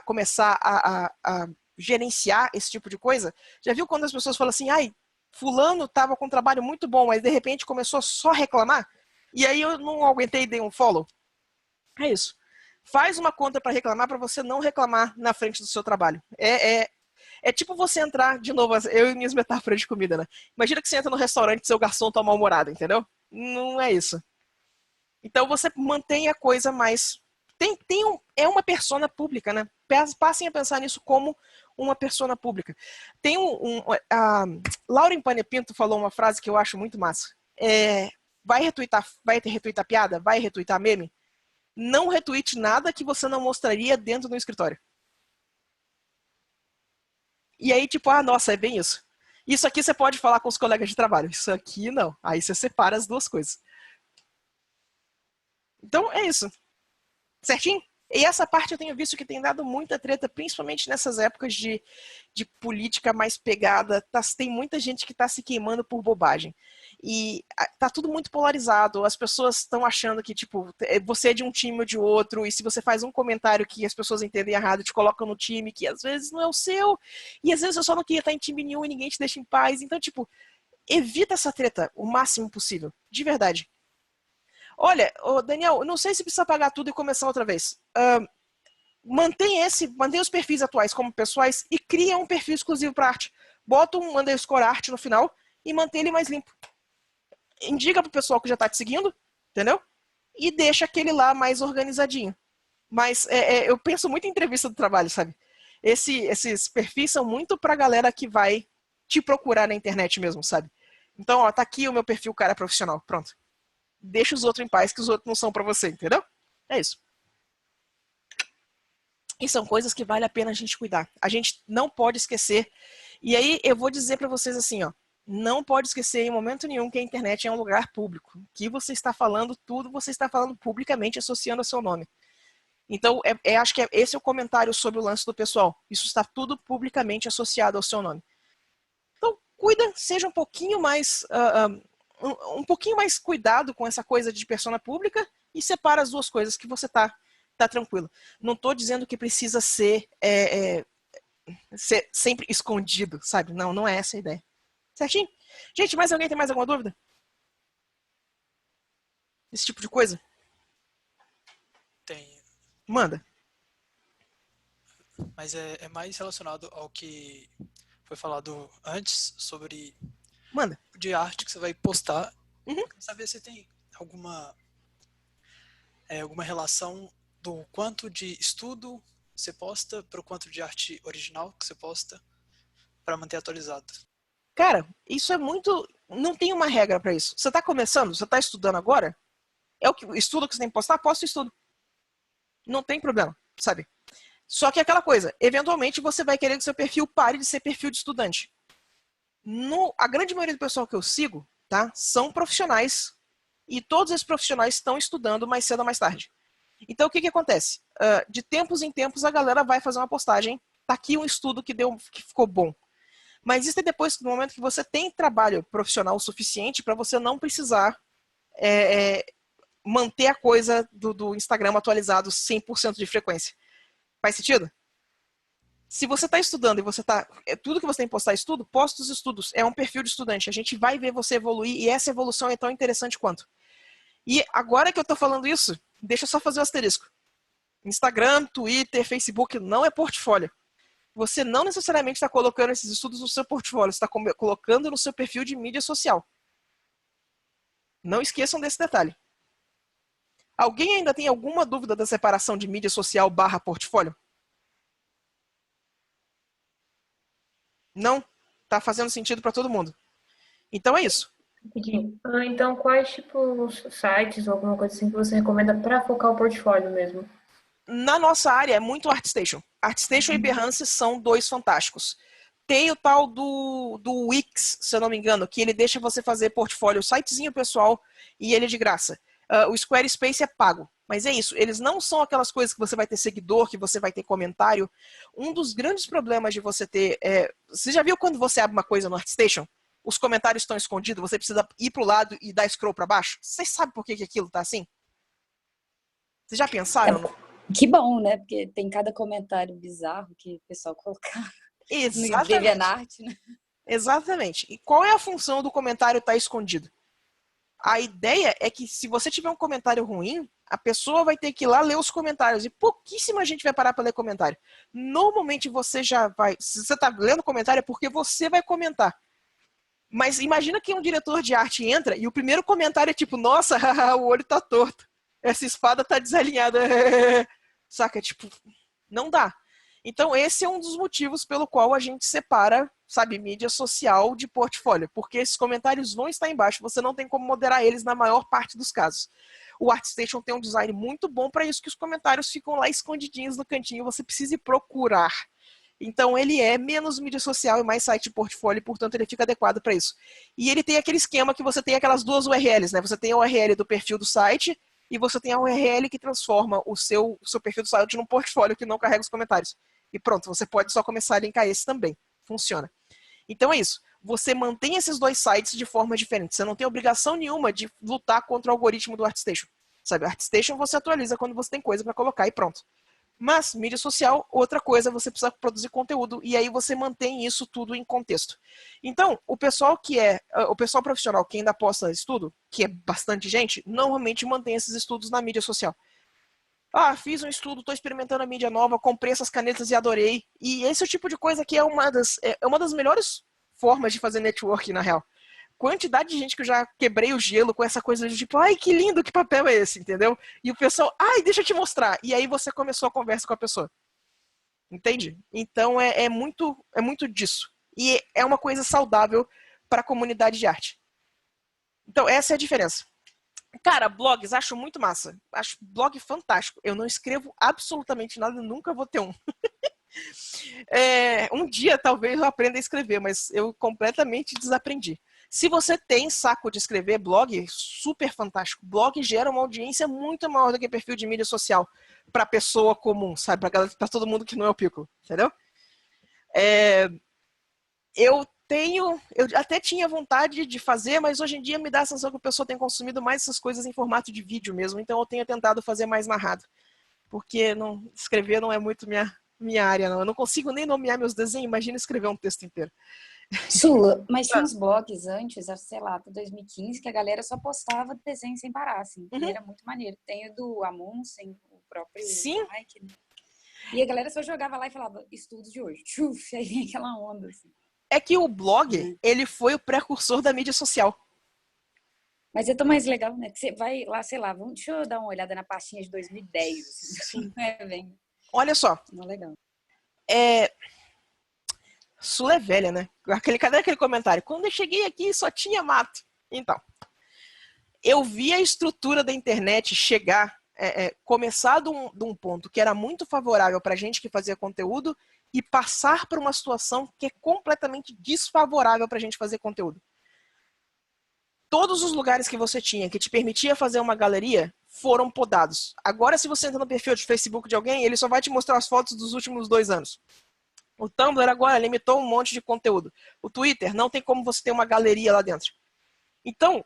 começar a gerenciar esse tipo de coisa, já viu quando as pessoas falam assim, ai, fulano estava com um trabalho muito bom, mas de repente começou só a reclamar, e aí eu não aguentei e dei um follow? É isso. Faz uma conta para reclamar, para você não reclamar na frente do seu trabalho. É tipo você entrar, de novo, eu e minhas metáforas de comida, né? Imagina que você entra no restaurante e seu garçom tá mal-humorado, entendeu? Não é isso. Então você mantém a coisa mais. É uma persona pública, né? Passem a pensar nisso como uma persona pública. Tem a Lauren Panepinto falou uma frase que eu acho muito massa. Vai retweetar piada? Vai retweetar meme? Não retweete nada que você não mostraria dentro do escritório. E aí, tipo, ah, nossa, é bem isso. Isso aqui você pode falar com os colegas de trabalho. Isso aqui não. Aí você separa as duas coisas. Então, é isso. Certinho? E essa parte eu tenho visto que tem dado muita treta, principalmente nessas épocas de política mais pegada. Tem muita gente que está se queimando por bobagem. E tá tudo muito polarizado. As pessoas estão achando que, tipo, você é de um time ou de outro, e se você faz um comentário que as pessoas entendem errado, te colocam no time que às vezes não é o seu, e às vezes eu só não queria estar em time nenhum e ninguém te deixa em paz. Então, tipo, evita essa treta o máximo possível. De verdade. Olha, Daniel, não sei se precisa apagar tudo e começar outra vez. Mantém os perfis atuais como pessoais e cria um perfil exclusivo para arte. Bota um underscore arte no final e mantém ele mais limpo. Indica pro pessoal que já tá te seguindo, entendeu? E deixa aquele lá mais organizadinho. Mas eu penso muito em entrevista do trabalho, sabe? Esses perfis são muito pra galera que vai te procurar na internet mesmo, sabe? Então, ó, tá aqui o meu perfil cara profissional. Pronto. Deixa os outros em paz, que os outros não são pra você, entendeu? É isso. E são coisas que vale a pena a gente cuidar. A gente não pode esquecer. E aí eu vou dizer pra vocês assim, ó. Não pode esquecer em momento nenhum que a internet é um lugar público. Que você está falando tudo, você está falando publicamente associando ao seu nome. Então, acho que esse é o comentário sobre o lance do pessoal. Isso está tudo publicamente associado ao seu nome. Então, cuida, seja um pouquinho mais um pouquinho mais cuidado com essa coisa de persona pública e separa as duas coisas que você tá tranquilo. Não estou dizendo que precisa ser sempre escondido, sabe? Não é essa a ideia. Certinho? Gente, mais alguém tem mais alguma dúvida? Esse tipo de coisa? Tem. Manda. Mas é mais relacionado ao que foi falado antes sobre Manda. de arte que você vai postar Quero saber se tem alguma relação do quanto de estudo você posta para o quanto de arte original que você posta para manter atualizado. Cara, isso é muito... Não tem uma regra pra isso. Você tá começando, você tá estudando agora, é o estudo que você tem que postar, posta o estudo. Não tem problema, sabe? Só que é aquela coisa, eventualmente você vai querer que seu perfil pare de ser perfil de estudante. A grande maioria do pessoal que eu sigo, tá, são profissionais e todos esses profissionais estão estudando mais cedo ou mais tarde. Então, o que acontece? De tempos em tempos, a galera vai fazer uma postagem, tá aqui um estudo que ficou bom. Mas isso é depois, no momento que você tem trabalho profissional o suficiente para você não precisar manter a coisa do Instagram atualizado 100% de frequência. Faz sentido? Se você está estudando e você está... Tudo que você tem que postar é estudo, posta os estudos. É um perfil de estudante. A gente vai ver você evoluir e essa evolução é tão interessante quanto. E agora que eu estou falando isso, deixa eu só fazer o asterisco. Instagram, Twitter, Facebook não é portfólio. Você não necessariamente está colocando esses estudos no seu portfólio, você está colocando no seu perfil de mídia social. Não esqueçam desse detalhe. Alguém ainda tem alguma dúvida da separação de mídia social / portfólio? Não? Tá fazendo sentido para todo mundo. Então é isso. Entendi. Então, quais tipos sites ou alguma coisa assim que você recomenda para focar o portfólio mesmo? Na nossa área é muito ArtStation. ArtStation e Behance são dois fantásticos. Tem o tal do Wix, se eu não me engano, que ele deixa você fazer portfólio, sitezinho pessoal, e ele é de graça. O Squarespace é pago. Mas é isso, eles não são aquelas coisas que você vai ter seguidor, que você vai ter comentário. Um dos grandes problemas de você ter... Você já viu quando você abre uma coisa no ArtStation? Os comentários estão escondidos, você precisa ir pro lado e dar scroll para baixo? Vocês sabem por que aquilo tá assim? Vocês já pensaram? Que bom, né? Porque tem cada comentário bizarro que o pessoal colocar no DeviantArt, né? Exatamente. E qual é a função do comentário estar escondido? A ideia é que se você tiver um comentário ruim, a pessoa vai ter que ir lá ler os comentários. E pouquíssima gente vai parar para ler comentário. Normalmente você já vai... Se você está lendo comentário é porque você vai comentar. Mas imagina que um diretor de arte entra e o primeiro comentário é tipo, nossa, o olho tá torto. Essa espada tá desalinhada. Saca? Tipo, não dá. Então esse é um dos motivos pelo qual a gente separa, sabe, mídia social de portfólio. Porque esses comentários vão estar embaixo, você não tem como moderar eles na maior parte dos casos. O ArtStation tem um design muito bom para isso, que os comentários ficam lá escondidinhos no cantinho, você precisa ir procurar. Então ele é menos mídia social e mais site de portfólio, portanto ele fica adequado para isso. E ele tem aquele esquema que você tem aquelas duas URLs, né? Você tem a URL do perfil do site e você tem a URL que transforma o seu perfil do site num portfólio que não carrega os comentários. E pronto, você pode só começar a linkar esse também. Funciona. Então é isso. Você mantém esses dois sites de forma diferente. Você não tem obrigação nenhuma de lutar contra o algoritmo do ArtStation. Sabe, o ArtStation você atualiza quando você tem coisa para colocar e pronto. Mas, mídia social, outra coisa, você precisa produzir conteúdo e aí você mantém isso tudo em contexto. Então, o pessoal profissional que ainda posta estudo, que é bastante gente, normalmente mantém esses estudos na mídia social. Ah, fiz um estudo, estou experimentando a mídia nova, comprei essas canetas e adorei. E esse é o tipo de coisa que é uma das melhores formas de fazer networking, na real. Quantidade de gente que eu já quebrei o gelo com essa coisa de tipo, ai, que lindo, que papel é esse, entendeu? E o pessoal, ai, deixa eu te mostrar. E aí você começou a conversa com a pessoa. Entende? Então é muito disso. E é uma coisa saudável para a comunidade de arte. Então essa é a diferença. Cara, blogs, acho muito massa. Acho blog fantástico. Eu não escrevo absolutamente nada, nunca vou ter um. Um dia talvez eu aprenda a escrever, mas eu completamente desaprendi. Se você tem saco de escrever blog, super fantástico. Blog gera uma audiência muito maior do que perfil de mídia social para pessoa comum, sabe? Para todo mundo que não é o Piccolo, entendeu? Eu até tinha vontade de fazer, mas hoje em dia me dá a sensação que a pessoa tem consumido mais essas coisas em formato de vídeo mesmo, então eu tenho tentado fazer mais narrado. Porque escrever não é muito minha área, não. Eu não consigo nem nomear meus desenhos, imagina escrever um texto inteiro. Sula, mas tinha uns blogs antes, sei lá, até 2015, que a galera só postava desenho sem parar, assim. E era muito maneiro. Tem o do Amundsen, o próprio Mike, né? E a galera só jogava lá e falava, estudos de hoje. Tchuf, aí vem aquela onda, assim. É que o blog, ele foi o precursor da mídia social. Mas é tão mais legal, né? Que você vai lá, sei lá, deixa eu dar uma olhada na pastinha de 2010. Assim. Sim. Bem, Olha só, não é legal. Sula é velha, né? Cadê aquele comentário? Quando eu cheguei aqui só tinha mato. Então, eu vi a estrutura da internet chegar, começar de um ponto que era muito favorável para gente que fazia conteúdo e passar por uma situação que é completamente desfavorável para gente fazer conteúdo. Todos os lugares que você tinha que te permitia fazer uma galeria foram podados. Agora, se você entra no perfil de Facebook de alguém, ele só vai te mostrar as fotos dos últimos 2 anos. O Tumblr agora limitou um monte de conteúdo. O Twitter não tem como você ter uma galeria lá dentro. Então,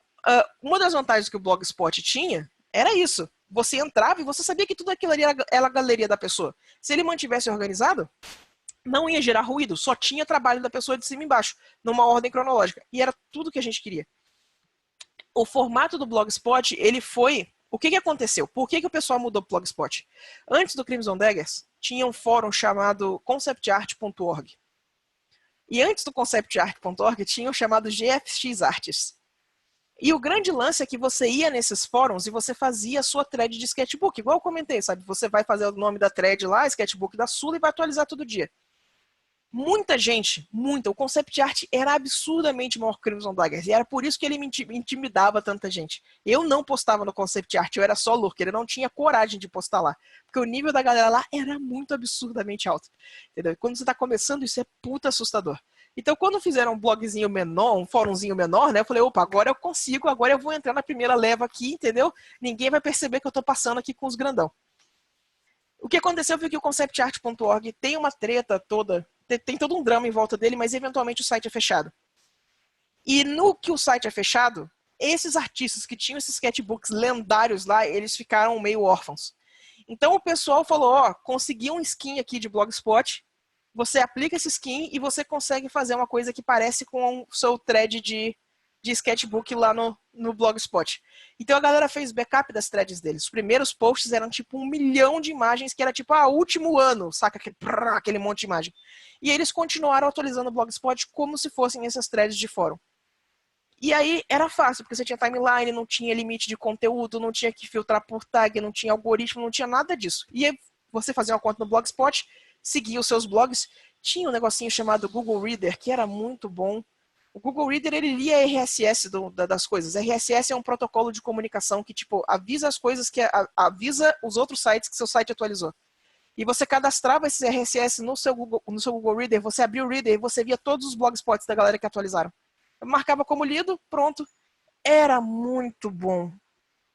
uma das vantagens que o Blogspot tinha era isso. Você entrava e você sabia que tudo aquilo ali era a galeria da pessoa. Se ele mantivesse organizado, não ia gerar ruído, só tinha trabalho da pessoa de cima e embaixo, numa ordem cronológica. E era tudo que a gente queria. O formato do Blogspot, ele foi... O que aconteceu? Por que o pessoal mudou para o Blogspot? Antes do Crimson Daggers, tinha um fórum chamado conceptart.org. E antes do conceptart.org, tinha o chamado GFX Artists. E o grande lance é que você ia nesses fóruns e você fazia a sua thread de sketchbook, igual eu comentei, sabe? Você vai fazer o nome da thread lá, sketchbook da Sula, e vai atualizar todo dia. Muita gente, o concept art era absurdamente maior que o Crimson Daggers, e era por isso que ele me intimidava tanta gente. Eu não postava no concept art, eu era só lurker, eu não tinha coragem de postar lá, porque o nível da galera lá era muito absurdamente alto, entendeu? E quando você tá começando, isso é puta assustador. Então, quando fizeram um blogzinho menor, um fórumzinho menor, né, eu falei, opa, agora eu consigo, agora eu vou entrar na primeira leva aqui, entendeu? Ninguém vai perceber que eu tô passando aqui com os grandão. O que aconteceu foi que o conceptart.org tem uma treta toda, tem todo um drama em volta dele, mas eventualmente o site é fechado. E no que o site é fechado, esses artistas que tinham esses sketchbooks lendários lá, eles ficaram meio órfãos. Então o pessoal falou, consegui um skin aqui de Blogspot, você aplica esse skin e você consegue fazer uma coisa que parece com o seu thread de sketchbook lá no Blogspot. Então a galera fez backup das threads deles. Os primeiros posts eram tipo 1 milhão de imagens, que era tipo, último ano, saca? Aquele monte de imagem. E eles continuaram atualizando o Blogspot como se fossem essas threads de fórum. E aí era fácil, porque você tinha timeline, não tinha limite de conteúdo, não tinha que filtrar por tag, não tinha algoritmo, não tinha nada disso. E aí você fazia uma conta no Blogspot, seguia os seus blogs, tinha um negocinho chamado Google Reader, que era muito bom. O Google Reader, ele lia RSS das coisas. RSS é um protocolo de comunicação que, tipo, avisa as coisas, avisa os outros sites que seu site atualizou. E você cadastrava esses RSS no seu Google Reader, você abria o Reader e você via todos os blogspots da galera que atualizaram. Eu marcava como lido, pronto. Era muito bom.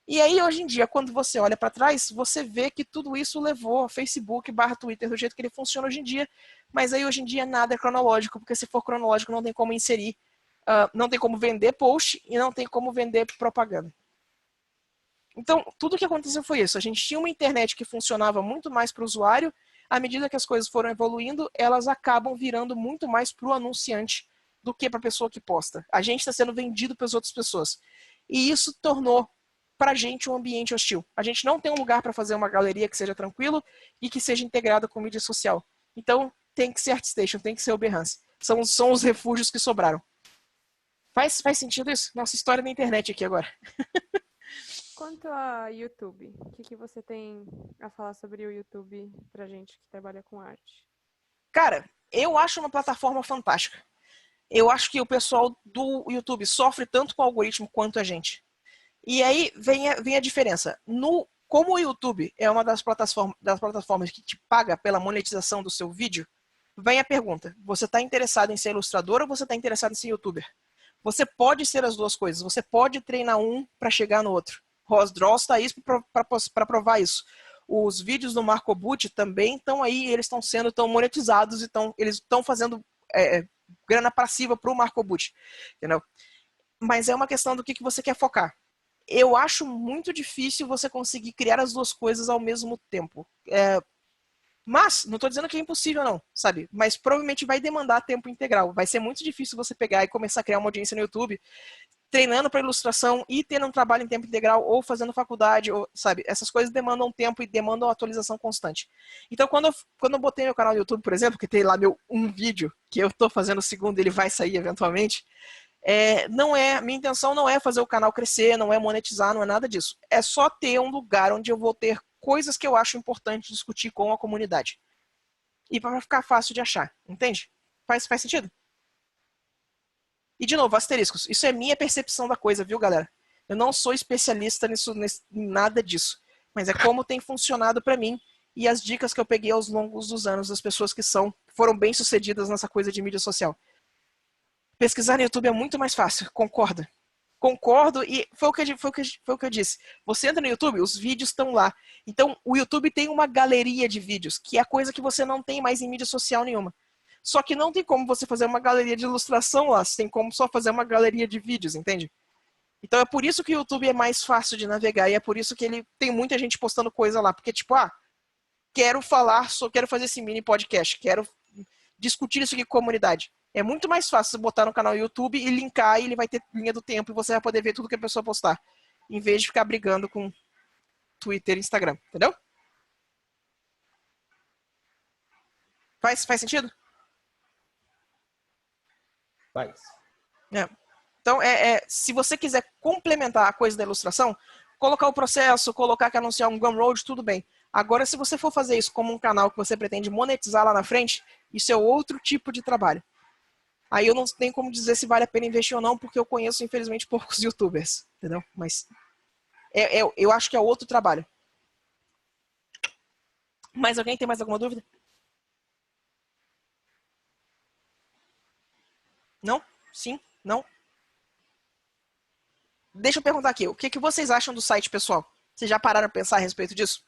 E aí, hoje em dia, quando você olha para trás, você vê que tudo isso levou a Facebook / Twitter do jeito que ele funciona hoje em dia. Mas aí, hoje em dia, nada é cronológico, porque se for cronológico, não tem como inserir, não tem como vender post e não tem como vender propaganda. Então, tudo que aconteceu foi isso. A gente tinha uma internet que funcionava muito mais para o usuário. À medida que as coisas foram evoluindo, elas acabam virando muito mais para o anunciante do que para a pessoa que posta. A gente está sendo vendido para as outras pessoas. E isso tornou para a gente um ambiente hostil. A gente não tem um lugar para fazer uma galeria que seja tranquilo e que seja integrada com mídia social. Então, tem que ser ArtStation, tem que ser o Behance. São os refúgios que sobraram. Faz sentido isso? Nossa história na internet aqui agora. Quanto a YouTube, o que você tem a falar sobre o YouTube pra gente que trabalha com arte? Cara, eu acho uma plataforma fantástica. Eu acho que o pessoal do YouTube sofre tanto com o algoritmo quanto a gente. E aí vem a diferença. Como o YouTube é uma das plataformas que te paga pela monetização do seu vídeo, vem a pergunta: você está interessado em ser ilustrador ou você está interessado em ser youtuber? Você pode ser as duas coisas. Você pode treinar um para chegar no outro. Rosdraws está aí para provar isso. Os vídeos do Marco Butti também estão aí, eles estão sendo tão monetizados e eles estão fazendo grana passiva para o Marco Butti, entendeu? Mas é uma questão do que você quer focar. Eu acho muito difícil você conseguir criar as duas coisas ao mesmo tempo. Mas, não estou dizendo que é impossível não, sabe? Mas provavelmente vai demandar tempo integral. Vai ser muito difícil você pegar e começar a criar uma audiência no YouTube, treinando para ilustração e tendo um trabalho em tempo integral ou fazendo faculdade, ou, sabe? Essas coisas demandam tempo e demandam atualização constante. Então, quando eu botei meu canal no YouTube, por exemplo, que tem lá um vídeo que eu estou fazendo o segundo, ele vai sair eventualmente, Minha intenção não é fazer o canal crescer, não é monetizar, não é nada disso. É só ter um lugar onde eu vou ter coisas que eu acho importante discutir com a comunidade. E para ficar fácil de achar, entende? Faz sentido? E de novo, asteriscos. Isso é minha percepção da coisa, viu, galera? Eu não sou especialista em nada disso. Mas é como tem funcionado para mim e as dicas que eu peguei aos longos dos anos das pessoas que foram bem-sucedidas nessa coisa de mídia social. Pesquisar no YouTube é muito mais fácil, concorda? Concordo, e foi o que eu disse. Você entra no YouTube, os vídeos estão lá. Então, o YouTube tem uma galeria de vídeos, que é a coisa que você não tem mais em mídia social nenhuma. Só que não tem como você fazer uma galeria de ilustração lá, você tem como só fazer uma galeria de vídeos, entende? Então é por isso que o YouTube é mais fácil de navegar, e é por isso que ele tem muita gente postando coisa lá. Porque, tipo, quero fazer esse mini podcast, quero discutir isso aqui com a comunidade. É muito mais fácil você botar no canal YouTube e linkar, e ele vai ter linha do tempo, e você vai poder ver tudo que a pessoa postar. Em vez de ficar brigando com Twitter e Instagram, entendeu? Faz sentido? Faz. Então, se você quiser complementar a coisa da ilustração, colocar o processo, colocar que anunciar um Gumroad, tudo bem. Agora, se você for fazer isso como um canal que você pretende monetizar lá na frente, isso é outro tipo de trabalho. Aí eu não tenho como dizer se vale a pena investir ou não, porque eu conheço, infelizmente, poucos youtubers, entendeu? Mas eu acho que é outro trabalho. Mais alguém tem mais alguma dúvida? Não? Sim? Não? Deixa eu perguntar aqui, o que vocês acham do site, pessoal? Vocês já pararam a pensar a respeito disso?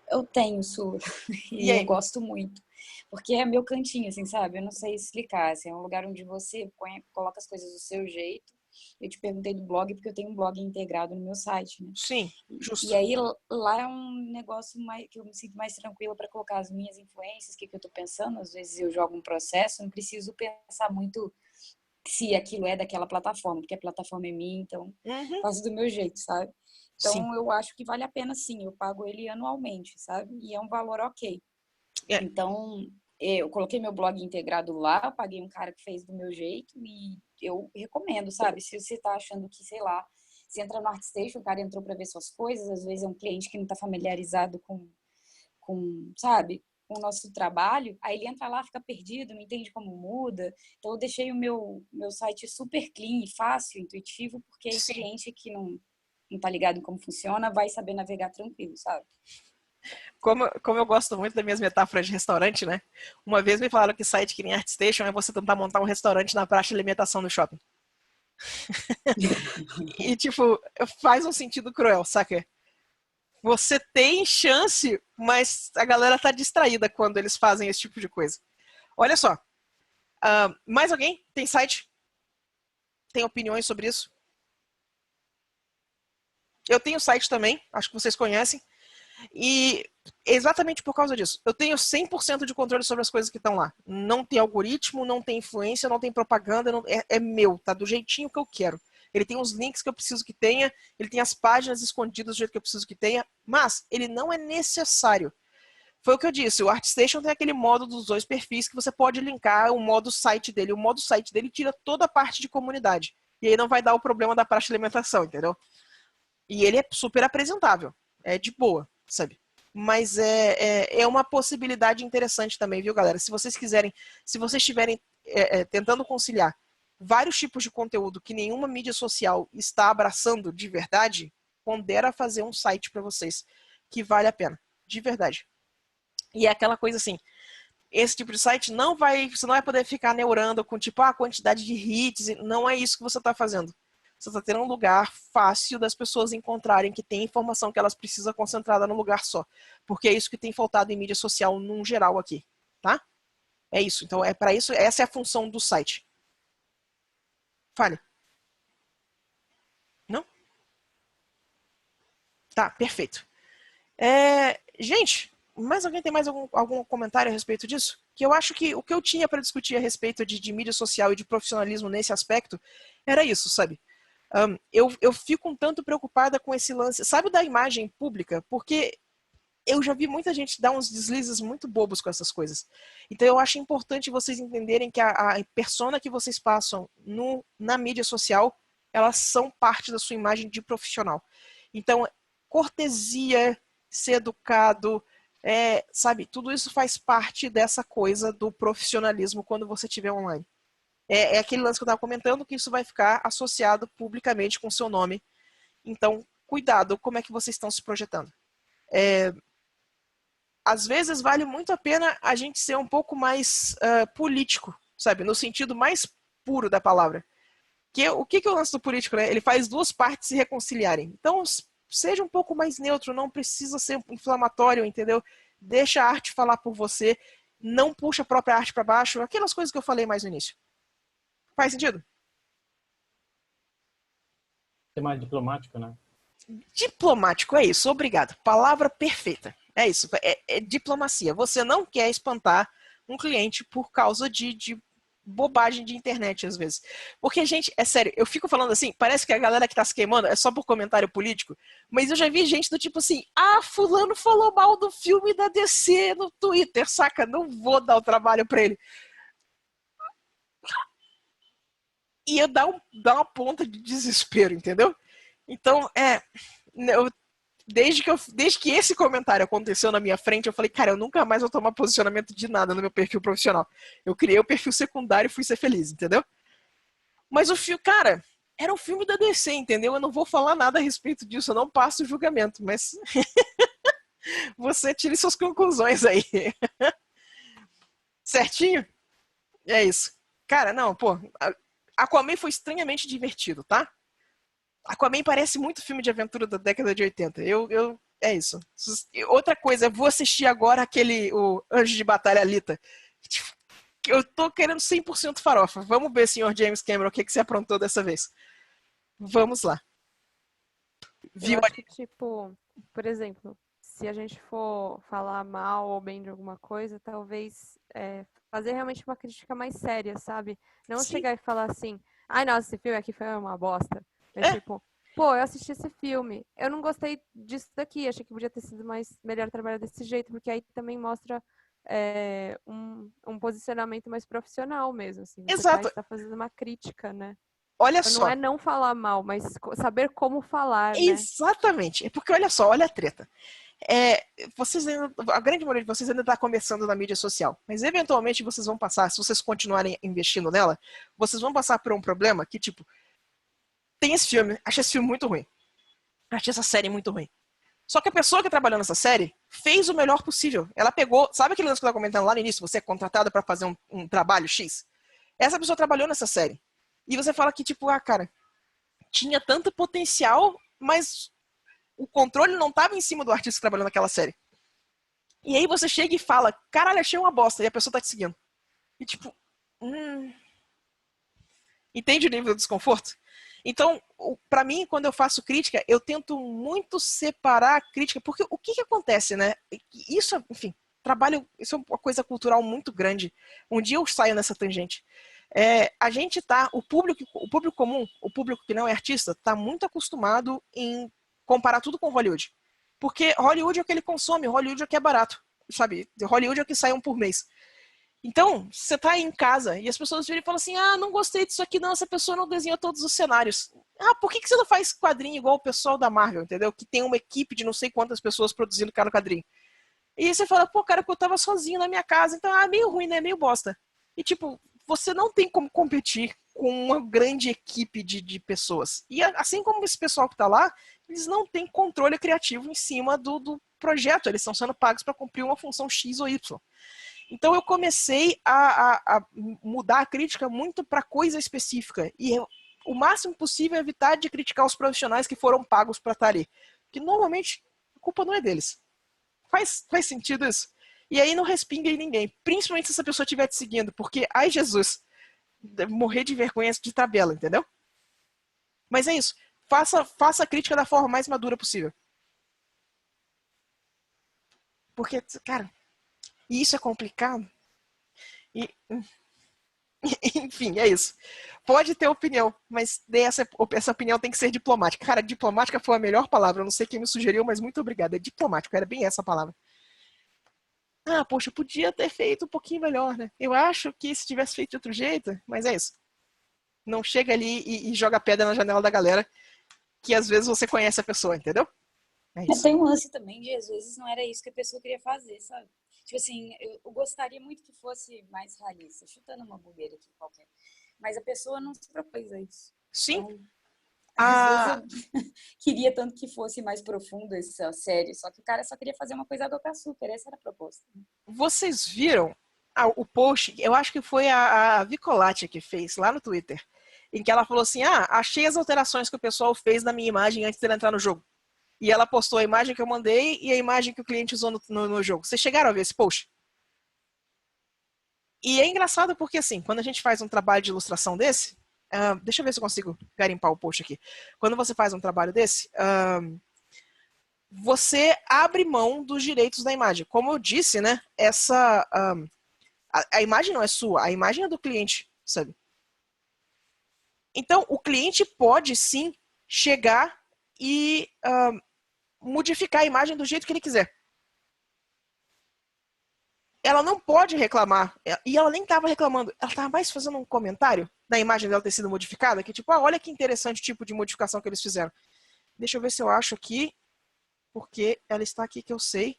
Eu tenho, Su, e E aí? eu gosto muito. Porque é meu cantinho, assim, sabe? Eu não sei explicar. Assim, é um lugar onde você coloca as coisas do seu jeito. Eu te perguntei do blog porque eu tenho um blog integrado no meu site, né? Sim, justo. E aí lá é um negócio que eu me sinto mais tranquila para colocar as minhas influências, o que eu tô pensando. Às vezes eu jogo um processo, não preciso pensar muito se aquilo é daquela plataforma, porque a plataforma é minha, então faço do meu jeito, sabe? Então Sim. eu acho que vale a pena, sim. Eu pago ele anualmente, sabe? E é um valor ok. Então eu coloquei meu blog integrado lá, paguei um cara que fez do meu jeito e eu recomendo, sabe? Se você tá achando que, sei lá, você entra no ArtStation, o cara entrou para ver suas coisas, às vezes é um cliente que não tá familiarizado com, sabe, com o nosso trabalho, aí ele entra lá, fica perdido, não entende como muda. Então eu deixei o meu site super clean, fácil, intuitivo, porque aí cliente que não tá ligado em como funciona vai saber navegar tranquilo, sabe? Como eu gosto muito das minhas metáforas de restaurante, né? Uma vez me falaram que site que nem ArtStation é você tentar montar um restaurante na praça de alimentação do shopping. E, tipo, faz um sentido cruel, saca? Você tem chance, mas a galera tá distraída quando eles fazem esse tipo de coisa. Olha só. Mais alguém? Tem site? Tem opiniões sobre isso? Eu tenho site também, acho que vocês conhecem. E exatamente por causa disso, eu tenho 100% de controle sobre as coisas que estão lá. Não tem algoritmo, não tem influência, não tem propaganda, é meu, tá do jeitinho que eu quero. Ele tem os links que eu preciso que tenha, ele tem as páginas escondidas do jeito que eu preciso que tenha, mas ele não é necessário. Foi o que eu disse, o ArtStation tem aquele modo dos 2 perfis que você pode linkar o modo site dele. O modo site dele tira toda a parte de comunidade. E aí não vai dar o problema da praça de alimentação, entendeu? E ele é super apresentável, é de boa, sabe? Mas é uma possibilidade interessante também, viu, galera? Se vocês quiserem, se vocês estiverem tentando conciliar vários tipos de conteúdo que nenhuma mídia social está abraçando de verdade, pondera fazer um site para vocês que vale a pena, de verdade. E é aquela coisa assim, esse tipo de site você não vai poder ficar neurando com tipo a quantidade de hits, não é isso que você está fazendo. Você está tendo um lugar fácil das pessoas encontrarem que tem informação que elas precisam concentrada num lugar só. Porque é isso que tem faltado em mídia social num geral aqui, tá? É isso. Então é para isso, essa é a função do site. Fale. Não? Tá, perfeito. Gente, mais alguém tem mais algum comentário a respeito disso? Que eu acho que o que eu tinha para discutir a respeito de mídia social e de profissionalismo nesse aspecto era isso, sabe? Eu fico um tanto preocupada com esse lance, sabe, da imagem pública, porque eu já vi muita gente dar uns deslizes muito bobos com essas coisas. Então eu acho importante vocês entenderem que a persona que vocês passam na mídia social, elas são parte da sua imagem de profissional. Então, cortesia, ser educado, sabe, tudo isso faz parte dessa coisa do profissionalismo quando você estiver online. É aquele lance que eu estava comentando, que isso vai ficar associado publicamente com o seu nome. Então, cuidado, como é que vocês estão se projetando. Às vezes vale muito a pena a gente ser um pouco mais político, sabe? No sentido mais puro da palavra. O que é o lance do político, né? Ele faz duas partes se reconciliarem. Então, seja um pouco mais neutro, não precisa ser inflamatório, entendeu? Deixa a arte falar por você, não puxa a própria arte para baixo, aquelas coisas que eu falei mais no início. Faz sentido? Ser mais diplomático, né? Diplomático, é isso, obrigado. Palavra perfeita. É isso, é diplomacia. Você não quer espantar um cliente por causa de bobagem de internet, às vezes. Porque, gente, é sério, eu fico falando assim, parece que a galera que tá se queimando é só por comentário político, mas eu já vi gente do tipo assim, fulano falou mal do filme da DC no Twitter, saca? Não vou dar o trabalho pra ele. Ia dar uma ponta de desespero, entendeu? Então, desde que esse comentário aconteceu na minha frente, eu falei, cara, eu nunca mais vou tomar posicionamento de nada no meu perfil profissional. Eu criei o perfil secundário e fui ser feliz, entendeu? Mas o filme, cara, era um filme da DC, entendeu? Eu não vou falar nada a respeito disso, eu não passo julgamento, mas você tire suas conclusões aí. Certinho? É isso. Cara, não, pô, Aquaman foi estranhamente divertido, tá? Aquaman parece muito filme de aventura da década de 80. É isso. Outra coisa, vou assistir agora o Anjo de Batalha Alita. Eu tô querendo 100% farofa. Vamos ver, senhor James Cameron, o que você aprontou dessa vez. Vamos lá. Eu acho que, tipo, por exemplo, se a gente for falar mal ou bem de alguma coisa, talvez fazer realmente uma crítica mais séria, sabe? Não Sim. chegar e falar assim, ai, nossa, esse filme aqui foi uma bosta. Mas tipo, pô, eu assisti esse filme, eu não gostei disso daqui, achei que podia ter sido melhor trabalhar desse jeito, porque aí também mostra um posicionamento mais profissional mesmo, assim. Você Exato. tá fazendo uma crítica, né? Olha Então, só. não é não falar mal, mas saber como falar, né? Exatamente. É porque, olha só, olha a treta. A grande maioria de vocês ainda está começando na mídia social, mas eventualmente vocês vão passar, se vocês continuarem investindo nela, vocês vão passar por um problema que, tipo, tem esse filme, achei esse filme muito ruim, achei essa série muito ruim. Só que a pessoa que trabalhou nessa série fez o melhor possível. Ela pegou, sabe aquele lance que eu estava comentando lá no início, você é contratado para fazer um trabalho X? Essa pessoa trabalhou nessa série. E você fala que, tipo, cara, tinha tanto potencial, mas o controle não estava em cima do artista que trabalhou naquela série. E aí você chega e fala, caralho, achei uma bosta, e a pessoa tá te seguindo. E tipo, entende o nível do desconforto? Então, pra mim, quando eu faço crítica, eu tento muito separar a crítica, porque o que acontece, né? Isso, enfim, isso é uma coisa cultural muito grande. Um dia eu saio nessa tangente. A gente o público comum, o público que não é artista, tá muito acostumado em comparar tudo com Hollywood. Porque Hollywood é o que ele consome, Hollywood é o que é barato, sabe? Hollywood é o que sai um por mês. Então, você tá aí em casa e as pessoas viram e falam assim, não gostei disso aqui não, essa pessoa não desenhou todos os cenários. Por que você não faz quadrinho igual o pessoal da Marvel, entendeu? Que tem uma equipe de não sei quantas pessoas produzindo cada quadrinho. E aí você fala, pô, cara, eu tava sozinho na minha casa, então, meio ruim, né? Meio bosta. E tipo, você não tem como competir com uma grande equipe de pessoas. E assim como esse pessoal que tá lá, eles não têm controle criativo em cima do projeto, eles estão sendo pagos para cumprir uma função X ou Y. Então eu comecei a mudar a crítica muito para coisa específica. E o máximo possível evitar de criticar os profissionais que foram pagos para estar ali. Porque normalmente a culpa não é deles. Faz sentido isso? E aí não respinga em ninguém. Principalmente se essa pessoa estiver te seguindo. Porque, ai Jesus, deve morrer de vergonha de tabela, entendeu? Mas é isso. Faça a crítica da forma mais madura possível. Porque, cara, e isso é complicado. Enfim, é isso. Pode ter opinião, mas essa opinião tem que ser diplomática. Cara, diplomática foi a melhor palavra. Eu não sei quem me sugeriu, mas muito obrigado. É diplomático, era bem essa palavra. Ah, poxa, podia ter feito um pouquinho melhor, né? Eu acho que se tivesse feito de outro jeito, mas é isso. Não chega ali e joga pedra na janela da galera, que às vezes você conhece a pessoa, entendeu? É Mas isso. tem um lance também de, às vezes, não era isso que a pessoa queria fazer, sabe? Tipo assim, eu gostaria muito que fosse mais realista, chutando uma bobeira aqui qualquer. Mas a pessoa não se propôs a isso. Sim. Então, Ah, às vezes eu queria tanto que fosse mais profundo essa série, só que o cara só queria fazer uma coisa água com açúcar, essa era a proposta. vocês viram o post, eu acho que foi a Vicolati que fez lá no Twitter, em que ela falou assim, achei as alterações que o pessoal fez na minha imagem antes dele entrar no jogo. E ela postou a imagem que eu mandei e a imagem que o cliente usou no jogo. Vocês chegaram a ver esse post? E é engraçado porque, assim, quando a gente faz um trabalho de ilustração desse, deixa eu ver se eu consigo garimpar o post aqui. Quando você faz um trabalho desse, você abre mão dos direitos da imagem. Como eu disse, né, a imagem não é sua, a imagem é do cliente, sabe? Então, o cliente pode, sim, chegar e modificar a imagem do jeito que ele quiser. Ela não pode reclamar, e ela nem estava reclamando, ela estava mais fazendo um comentário da imagem dela ter sido modificada, que tipo, olha que interessante o tipo de modificação que eles fizeram. Deixa eu ver se eu acho aqui, porque ela está aqui que eu sei.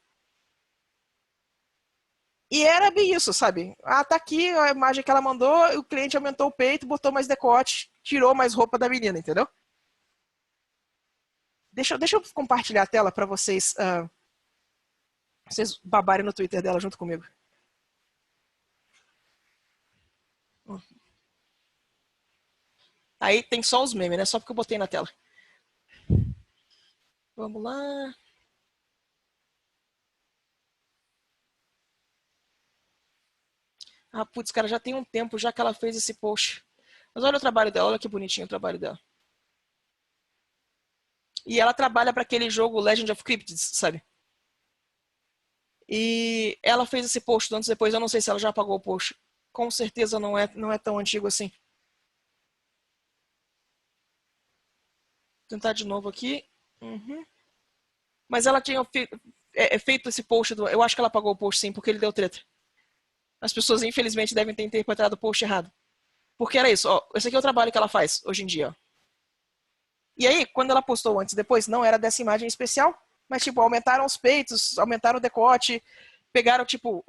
E era bem isso, sabe? Tá aqui a imagem que ela mandou, o cliente aumentou o peito, botou mais decote, tirou mais roupa da menina, entendeu? Deixa eu compartilhar a tela para vocês babarem no Twitter dela junto comigo. Aí tem só os memes, né? Só porque eu botei na tela. Vamos lá. Putz, cara, já tem um tempo já que ela fez esse post. Mas olha o trabalho dela, olha que bonitinho o trabalho dela. E ela trabalha para aquele jogo Legend of Cryptids, sabe? E ela fez esse post antes e depois, eu não sei se ela já apagou o post. Com certeza não é tão antigo assim. Vou tentar de novo aqui. Uhum. Mas ela tinha feito esse post, eu acho que ela apagou o post sim, porque ele deu treta. As pessoas, infelizmente, devem ter interpretado o post errado. Porque era isso, ó, esse aqui é o trabalho que ela faz hoje em dia. Ó. E aí, quando ela postou antes e depois, não era dessa imagem especial, mas, tipo, aumentaram os peitos, aumentaram o decote, pegaram, tipo,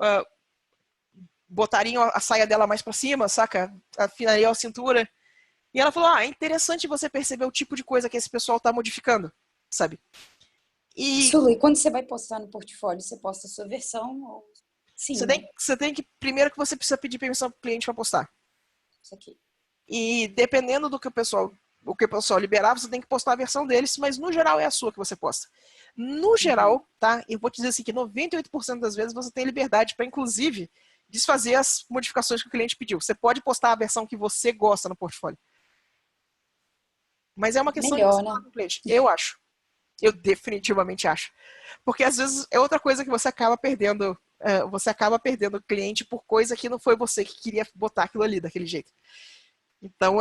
botariam a saia dela mais pra cima, saca? Afinariam a cintura. E ela falou, é interessante você perceber o tipo de coisa que esse pessoal tá modificando, sabe? Sulu, e quando você vai postar no portfólio, você posta a sua versão ou... Sim, você tem que, primeiro que você precisa pedir permissão pro cliente para postar. Isso aqui. E dependendo do que o pessoal liberar, você tem que postar a versão deles, mas no geral é a sua que você posta. No geral, tá? Eu vou te dizer assim que 98% das vezes você tem liberdade para, inclusive, desfazer as modificações que o cliente pediu. Você pode postar a versão que você gosta no portfólio. Mas é uma questão de você falar com o cliente. Eu acho. Eu definitivamente acho. Porque às vezes é outra coisa que você acaba perdendo. Você acaba perdendo o cliente por coisa que não foi você que queria botar aquilo ali daquele jeito. Então,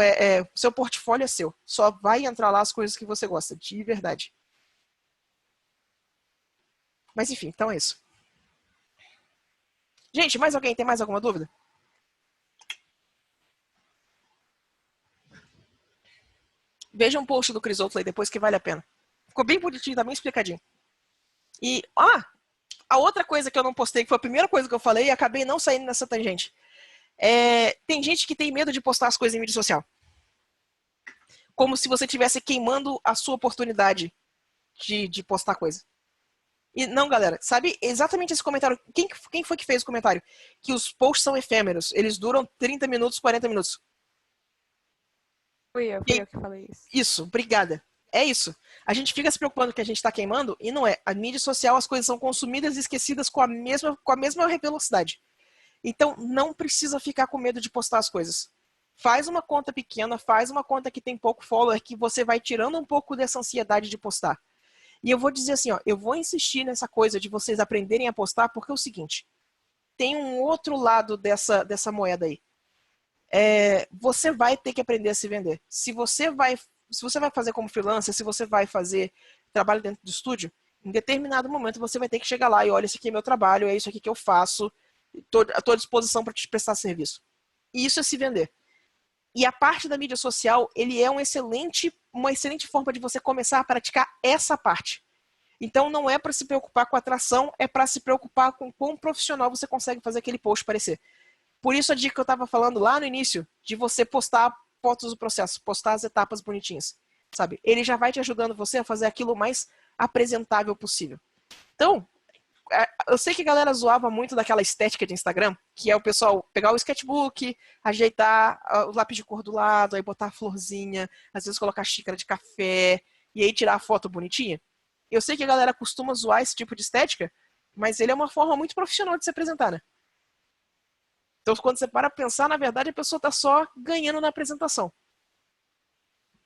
seu portfólio é seu. Só vai entrar lá as coisas que você gosta, de verdade. Mas enfim, então é isso. Gente, mais alguém tem mais alguma dúvida? Veja um post do Chris Oatley depois que vale a pena. Ficou bem bonitinho, tá bem explicadinho. E, a outra coisa que eu não postei, que foi a primeira coisa que eu falei, e acabei não saindo nessa tangente. Tem gente que tem medo de postar as coisas em mídia social. Como se você estivesse queimando a sua oportunidade de postar coisa. E não, galera, sabe exatamente esse comentário? Quem foi que fez o comentário? Que os posts são efêmeros, eles duram 30 minutos, 40 minutos. Fui eu que falei isso. Isso, obrigada. É isso. A gente fica se preocupando que a gente está queimando e não é. A mídia social, as coisas são consumidas e esquecidas com a mesma velocidade. Então, não precisa ficar com medo de postar as coisas. Faz uma conta pequena, faz uma conta que tem pouco follower, que você vai tirando um pouco dessa ansiedade de postar. E eu vou dizer assim, eu vou insistir nessa coisa de vocês aprenderem a postar, porque é o seguinte, tem um outro lado dessa moeda aí. você vai ter que aprender a se vender. Se você vai fazer como freelancer, se você vai fazer trabalho dentro do estúdio, em determinado momento você vai ter que chegar lá e olha, esse aqui é meu trabalho, é isso aqui que eu faço, estou à disposição para te prestar serviço. E isso é se vender. E a parte da mídia social, ele é uma excelente forma de você começar a praticar essa parte. Então não é para se preocupar com a atração, é para se preocupar com quão profissional você consegue fazer aquele post parecer. Por isso a dica que eu estava falando lá no início, de você postar fotos do processo, postar as etapas bonitinhas, sabe? Ele já vai te ajudando você a fazer aquilo o mais apresentável possível. Então, eu sei que a galera zoava muito daquela estética de Instagram, que é o pessoal pegar o sketchbook, ajeitar o lápis de cor do lado, aí botar a florzinha, às vezes colocar xícara de café, e aí tirar a foto bonitinha. Eu sei que a galera costuma zoar esse tipo de estética, mas ele é uma forma muito profissional de se apresentar, né? Então, quando você para pensar, na verdade, a pessoa está só ganhando na apresentação.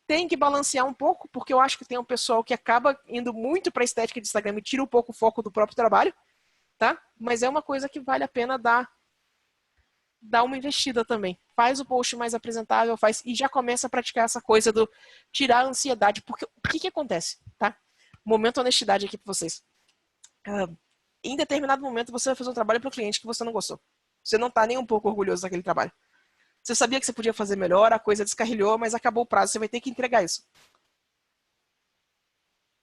Tem que balancear um pouco, porque eu acho que tem um pessoal que acaba indo muito para a estética de Instagram e tira um pouco o foco do próprio trabalho, tá? Mas é uma coisa que vale a pena dar uma investida também. Faz o post mais apresentável, e já começa a praticar essa coisa do tirar a ansiedade, porque o que acontece, tá? Momento honestidade aqui para vocês. Em determinado momento você vai fazer um trabalho para o cliente que você não gostou. Você não está nem um pouco orgulhoso daquele trabalho. Você sabia que você podia fazer melhor, a coisa descarrilhou, mas acabou o prazo, você vai ter que entregar isso.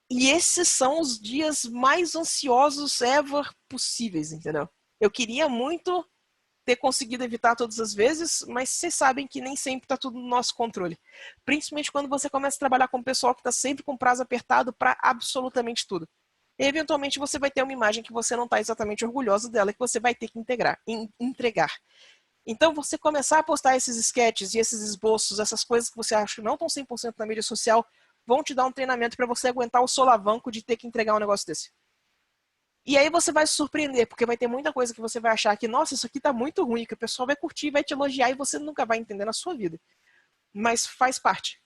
E esses são os dias mais ansiosos ever possíveis, entendeu? Eu queria muito ter conseguido evitar todas as vezes, mas vocês sabem que nem sempre está tudo no nosso controle. Principalmente quando você começa a trabalhar com um pessoal que está sempre com prazo apertado para absolutamente tudo. E, eventualmente você vai ter uma imagem que você não está exatamente orgulhoso dela, que você vai ter que entregar. Então, você começar a postar esses sketches e esses esboços, essas coisas que você acha que não estão 100% na mídia social, vão te dar um treinamento para você aguentar o solavanco de ter que entregar um negócio desse. E aí você vai se surpreender, porque vai ter muita coisa que você vai achar que, nossa, isso aqui tá muito ruim, que o pessoal vai curtir, vai te elogiar e você nunca vai entender na sua vida. Mas faz parte.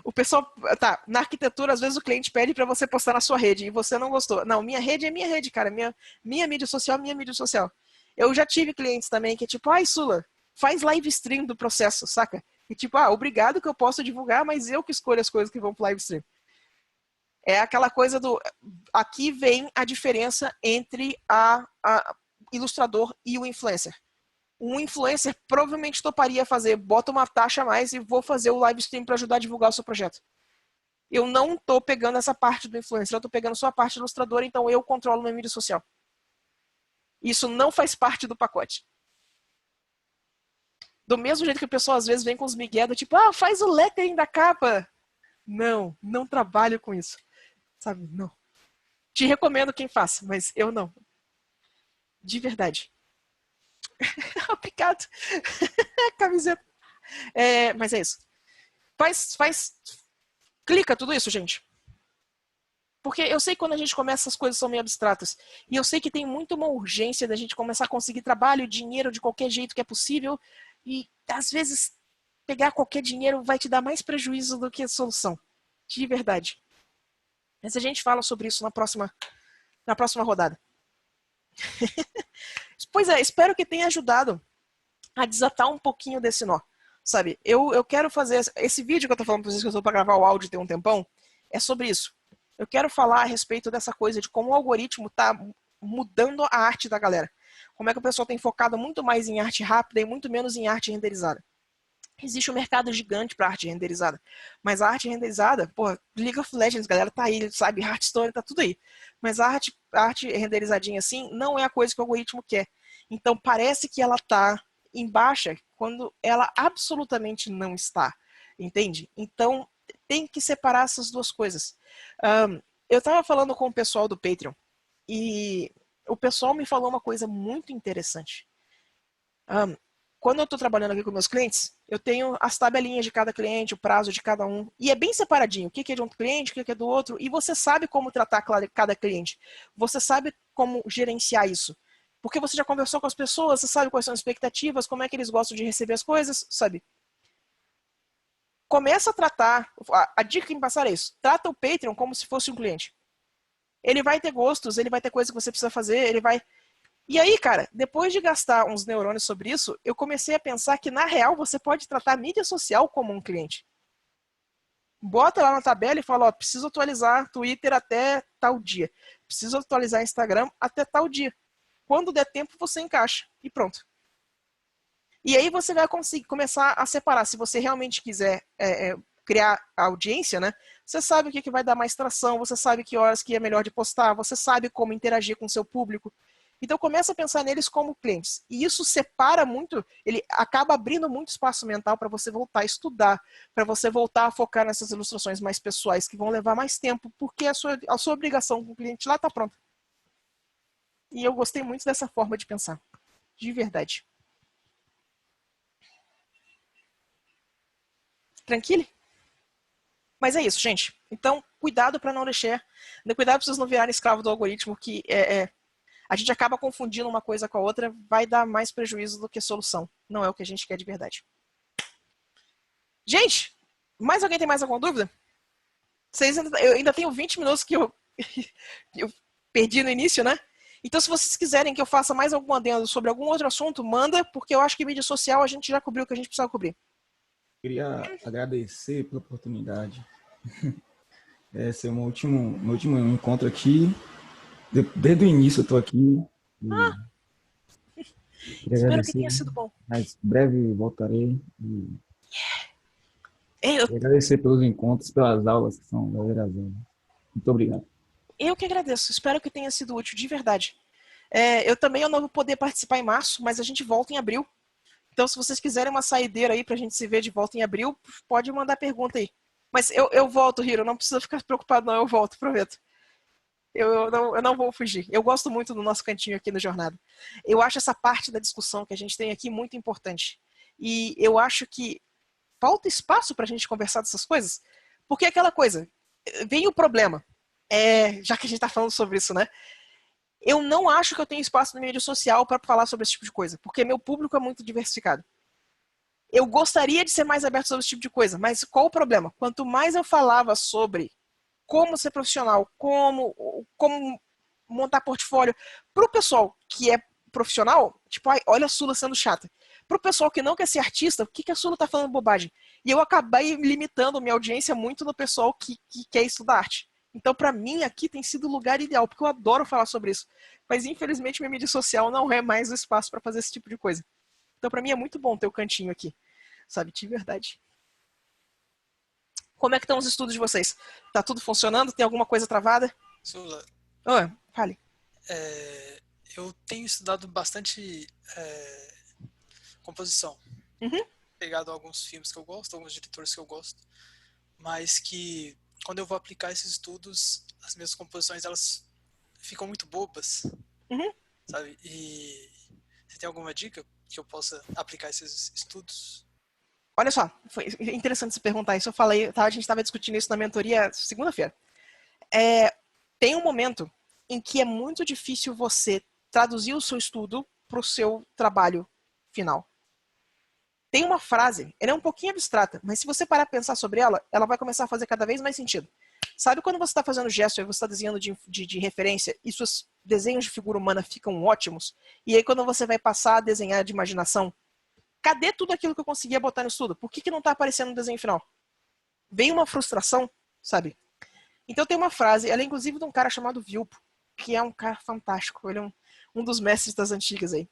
O pessoal, tá, na arquitetura, às vezes o cliente pede para você postar na sua rede e você não gostou. Não, minha rede é minha rede, cara. Minha mídia social é minha mídia social. Eu já tive clientes também que é tipo, ai, Sula, faz live stream do processo, saca? E tipo, obrigado que eu posso divulgar, mas eu que escolho as coisas que vão pro live stream. É aquela coisa do... Aqui vem a diferença entre a ilustrador e o influencer. Um influencer provavelmente toparia fazer, bota uma taxa a mais e vou fazer o live stream para ajudar a divulgar o seu projeto. Eu não tô pegando essa parte do influencer, eu tô pegando só a parte ilustradora, então eu controlo minha mídia social. Isso não faz parte do pacote. Do mesmo jeito que o pessoal às vezes vem com os migué do tipo, faz o lettering da capa. Não trabalho com isso. Sabe, não. Te recomendo quem faça, mas eu não. De verdade. Obrigado. Camiseta. Mas é isso. Clica tudo isso, gente. Porque eu sei que quando a gente começa, as coisas são meio abstratas. E eu sei que tem muito uma urgência da gente começar a conseguir trabalho, dinheiro de qualquer jeito que é possível. E, às vezes, pegar qualquer dinheiro vai te dar mais prejuízo do que solução. De verdade. Mas a gente fala sobre isso na próxima rodada. Pois é, espero que tenha ajudado a desatar um pouquinho desse nó. Sabe, eu quero fazer... Esse vídeo que eu tô falando pra vocês, que eu tô pra gravar o áudio tem um tempão, é sobre isso. Eu quero falar a respeito dessa coisa de como o algoritmo tá mudando a arte da galera. Como é que o pessoal tem focado muito mais em arte rápida e muito menos em arte renderizada. Existe um mercado gigante para arte renderizada. Mas a arte renderizada, League of Legends, galera, tá aí, sabe? Hearthstone, tá tudo aí. Mas a arte renderizadinha assim não é a coisa que o algoritmo quer. Então parece que ela tá em baixa quando ela absolutamente não está. Entende? Então tem que separar essas duas coisas. Eu tava falando com o pessoal do Patreon e o pessoal me falou uma coisa muito interessante. Quando eu estou trabalhando aqui com meus clientes, eu tenho as tabelinhas de cada cliente, o prazo de cada um, e é bem separadinho, o que é de um cliente, o que é do outro, e você sabe como tratar cada cliente, você sabe como gerenciar isso, porque você já conversou com as pessoas, você sabe quais são as expectativas, como é que eles gostam de receber as coisas, sabe? Começa a tratar, a dica que me passaram é isso, trata o Patreon como se fosse um cliente. Ele vai ter gostos, ele vai ter coisas que você precisa fazer, E aí, cara, depois de gastar uns neurônios sobre isso, eu comecei a pensar que, na real, você pode tratar a mídia social como um cliente. Bota lá na tabela e fala, ó, preciso atualizar Twitter até tal dia. Preciso atualizar Instagram até tal dia. Quando der tempo, você encaixa. E pronto. E aí você vai conseguir começar a separar. Se você realmente quiser criar a audiência, né? Você sabe o que vai dar mais tração, você sabe que horas que é melhor de postar, você sabe como interagir com o seu público. Então começa a pensar neles como clientes. E isso separa muito, ele acaba abrindo muito espaço mental para você voltar a estudar, para você voltar a focar nessas ilustrações mais pessoais, que vão levar mais tempo, porque a sua obrigação com o cliente lá está pronta. E eu gostei muito dessa forma de pensar. De verdade. Tranquilo? Mas é isso, gente. Então, cuidado para não deixar. Cuidado para vocês não virarem escravo do algoritmo, que a gente acaba confundindo uma coisa com a outra, vai dar mais prejuízo do que solução. Não é o que a gente quer de verdade. Gente, mais alguém tem mais alguma dúvida? Eu ainda tenho 20 minutos que eu perdi no início, né? Então, se vocês quiserem que eu faça mais algum adendo sobre algum outro assunto, manda, porque eu acho que mídia social a gente já cobriu o que a gente precisava cobrir. Queria agradecer pela oportunidade. Esse é o meu último encontro aqui. Desde o início eu estou aqui. Espero que tenha sido bom. Mas breve voltarei. Queria agradecer pelos encontros, pelas aulas, que são verdadeiras aulas. Muito obrigado. Eu que agradeço. Espero que tenha sido útil, de verdade. Eu também não vou poder participar em março, mas a gente volta em abril. Então, se vocês quiserem uma saideira aí pra gente se ver de volta em abril, pode mandar pergunta aí. Mas eu volto, Hiro, não precisa ficar preocupado não, eu volto, prometo. Eu não vou fugir. Eu gosto muito do nosso cantinho aqui no Jornada. Eu acho essa parte da discussão que a gente tem aqui muito importante. E eu acho que falta espaço pra gente conversar dessas coisas. Porque é aquela coisa, vem o problema. Já que a gente tá falando sobre isso, né? Eu não acho que eu tenho espaço na mídia social para falar sobre esse tipo de coisa, porque meu público é muito diversificado. Eu gostaria de ser mais aberto sobre esse tipo de coisa, mas qual o problema? Quanto mais eu falava sobre como ser profissional, como montar portfólio, para o pessoal que é profissional, tipo, olha a Sula sendo chata. Para o pessoal que não quer ser artista, o que a Sula tá falando bobagem? E eu acabei limitando minha audiência muito no pessoal que quer estudar arte. Então, para mim, aqui tem sido o lugar ideal, porque eu adoro falar sobre isso. Mas, infelizmente, minha mídia social não é mais o espaço para fazer esse tipo de coisa. Então, para mim, é muito bom ter o cantinho aqui. Sabe, de verdade. Como é que estão os estudos de vocês? Tá tudo funcionando? Tem alguma coisa travada? Sula, Fale. eu tenho estudado bastante composição. Uhum. Pegado alguns filmes que eu gosto, alguns diretores que eu gosto, mas que quando eu vou aplicar esses estudos, as minhas composições, elas ficam muito bobas, sabe? E você tem alguma dica que eu possa aplicar esses estudos? Olha só, foi interessante você perguntar isso. Eu falei, a gente estava discutindo isso na mentoria segunda-feira. Tem um momento em que é muito difícil você traduzir o seu estudo para o seu trabalho final. Tem uma frase, ela é um pouquinho abstrata, mas se você parar para pensar sobre ela, ela vai começar a fazer cada vez mais sentido. Sabe quando você está fazendo gesto e você está desenhando de referência e seus desenhos de figura humana ficam ótimos? E aí quando você vai passar a desenhar de imaginação, cadê tudo aquilo que eu conseguia botar no estudo? Por que não está aparecendo no desenho final? Vem uma frustração, sabe? Então tem uma frase, ela é inclusive de um cara chamado Vilpo, que é um cara fantástico, ele é um dos mestres das antigas aí.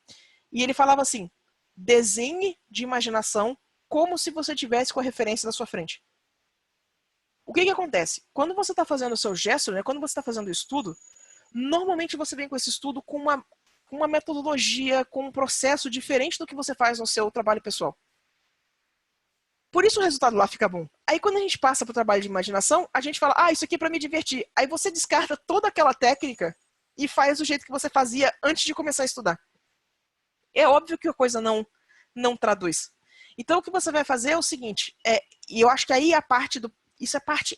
E ele falava assim, desenhe de imaginação como se você tivesse com a referência na sua frente. O que acontece? Quando você está fazendo o seu gesto, né, quando você está fazendo o estudo, normalmente você vem com esse estudo com uma metodologia, com um processo diferente do que você faz no seu trabalho pessoal. Por isso o resultado lá fica bom. Aí quando a gente passa para o trabalho de imaginação, a gente fala, isso aqui é para me divertir. Aí você descarta toda aquela técnica e faz do jeito que você fazia antes de começar a estudar. É óbvio que a coisa não traduz. Então o que você vai fazer é o seguinte, e eu acho que aí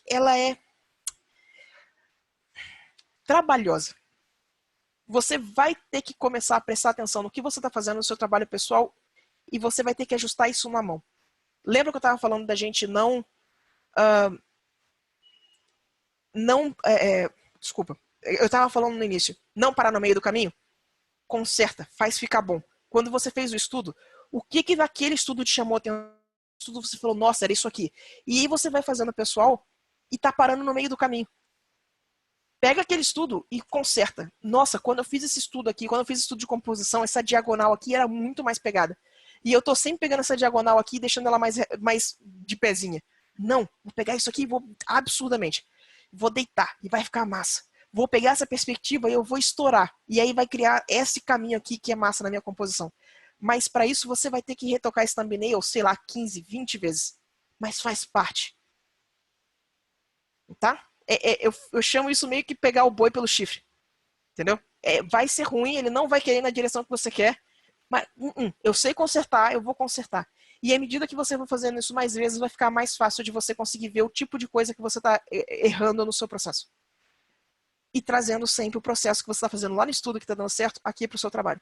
ela é trabalhosa. Você vai ter que começar a prestar atenção no que você está fazendo no seu trabalho pessoal e você vai ter que ajustar isso na mão. Lembra que eu estava falando da gente desculpa, eu estava falando no início, não parar no meio do caminho? conserta, faz ficar bom. Quando você fez o estudo, o que naquele estudo te chamou a atenção? Estudo você falou, nossa, era isso aqui. E aí você vai fazendo pessoal e tá parando no meio do caminho. Pega aquele estudo e conserta. Nossa, quando eu fiz esse estudo aqui, quando eu fiz estudo de composição, essa diagonal aqui era muito mais pegada. E eu tô sempre pegando essa diagonal aqui e deixando ela mais de pezinha. Não, vou pegar isso aqui e vou absurdamente. Vou deitar e vai ficar massa. Vou pegar essa perspectiva e eu vou estourar. E aí vai criar esse caminho aqui que é massa na minha composição. Mas para isso você vai ter que retocar esse thumbnail, sei lá, 15, 20 vezes. Mas faz parte. Tá? Eu chamo isso meio que pegar o boi pelo chifre. Entendeu? Vai ser ruim, ele não vai querer ir na direção que você quer. Mas eu sei consertar, eu vou consertar. E à medida que você for fazendo isso mais vezes, vai ficar mais fácil de você conseguir ver o tipo de coisa que você está errando no seu processo. E trazendo sempre o processo que você está fazendo lá no estudo que está dando certo aqui para o seu trabalho.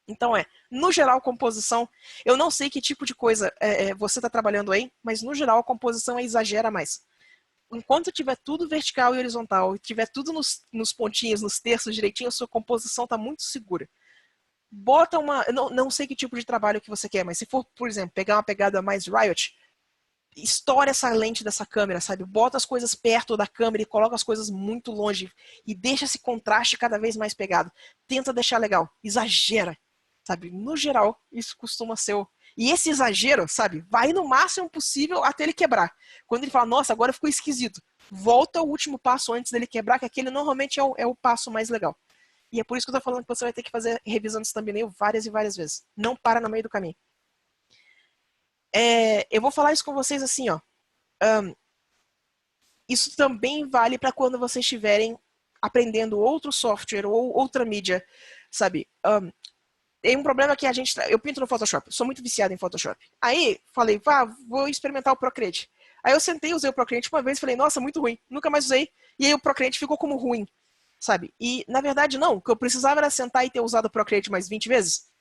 Então no geral, composição, eu não sei que tipo de coisa você está trabalhando aí, mas no geral a composição exagera mais. Enquanto tiver tudo vertical e horizontal, e tiver tudo nos pontinhos, nos terços direitinho, a sua composição está muito segura. Bota não sei que tipo de trabalho que você quer, mas se for, por exemplo, pegar uma pegada mais Riot, estoura essa lente dessa câmera, sabe? Bota as coisas perto da câmera e coloca as coisas muito longe e deixa esse contraste cada vez mais pegado. Tenta deixar legal, exagera, sabe? No geral, isso costuma ser E esse exagero, sabe? Vai no máximo possível até ele quebrar. Quando ele fala, nossa, agora ficou esquisito. Volta ao último passo antes dele quebrar, que aquele normalmente é o passo mais legal. E é por isso que eu tô falando que você vai ter que fazer revisando esse thumbnail várias e várias vezes. Não para no meio do caminho. Eu vou falar isso com vocês assim, ó. Isso também vale para quando vocês estiverem aprendendo outro software ou outra mídia, sabe? Tem um problema que eu pinto no Photoshop, sou muito viciado em Photoshop. Aí, falei, vou experimentar o Procreate. Aí eu sentei, usei o Procreate uma vez e falei, nossa, muito ruim, nunca mais usei. E aí o Procreate ficou como ruim, sabe? E, na verdade, não. O que eu precisava era sentar e ter usado o Procreate mais 20 vezes.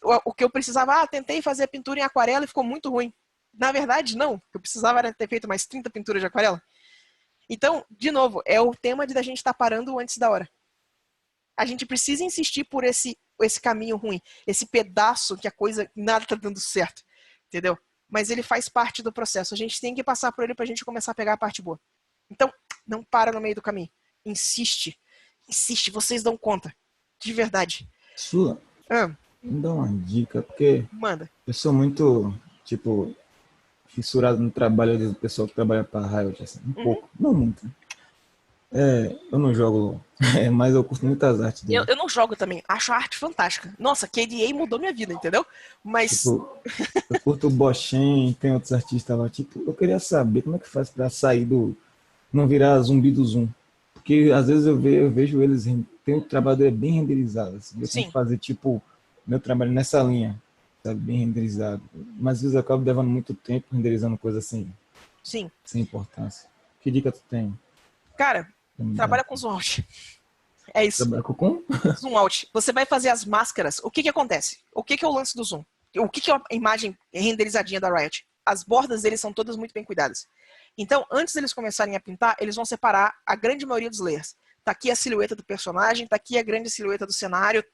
O que eu precisava, tentei fazer a pintura em aquarela e ficou muito ruim. Na verdade, não. O que eu precisava era ter feito mais 30 pinturas de aquarela. Então, de novo, é o tema de a gente estar parando antes da hora. A gente precisa insistir por esse caminho ruim, esse pedaço que a coisa, nada tá dando certo, entendeu? Mas ele faz parte do processo. A gente tem que passar por ele pra gente começar a pegar a parte boa. Então, não para no meio do caminho. Insiste. Insiste, vocês dão conta. De verdade. Sula, me dá uma dica, porque Manda. eu sou muito, fissurado no trabalho do pessoal que trabalha para Riot, assim, um pouco, não muito. Eu não jogo, mas eu curto muitas artes dele. Eu não jogo também, acho a arte fantástica. Nossa, KDA mudou minha vida, entendeu? Mas... eu curto o Boshen, tem outros artistas lá, eu queria saber como é que faz para sair não virar zumbi do Zoom. Porque às vezes eu vejo eles, tem um trabalho bem renderizado, assim, eu tenho que fazer meu trabalho nessa linha, sabe, bem renderizado. Mas às vezes eu acabo levando muito tempo renderizando coisas assim, sem importância. Que dica tu tem? Cara, trabalha com zoom out. É isso. Trabalha com? Zoom out. Você vai fazer as máscaras. O que acontece? O que é o lance do zoom? O que é a imagem renderizadinha da Riot? As bordas deles são todas muito bem cuidadas. Então, antes deles começarem a pintar, eles vão separar a grande maioria dos layers. Tá aqui a silhueta do personagem, tá aqui a grande silhueta do cenário.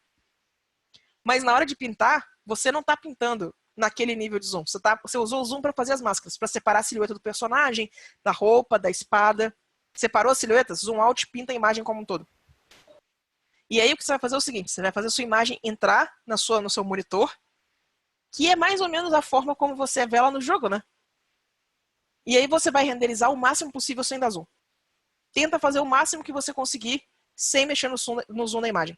Mas na hora de pintar, você não tá pintando naquele nível de zoom. Você usou o zoom para fazer as máscaras, para separar a silhueta do personagem, da roupa, da espada. Separou as silhuetas, zoom out, pinta a imagem como um todo. E aí o que você vai fazer é o seguinte, você vai fazer a sua imagem entrar no seu monitor, que é mais ou menos a forma como você vê ela no jogo, né? E aí você vai renderizar o máximo possível sem dar zoom. Tenta fazer o máximo que você conseguir sem mexer no zoom da imagem.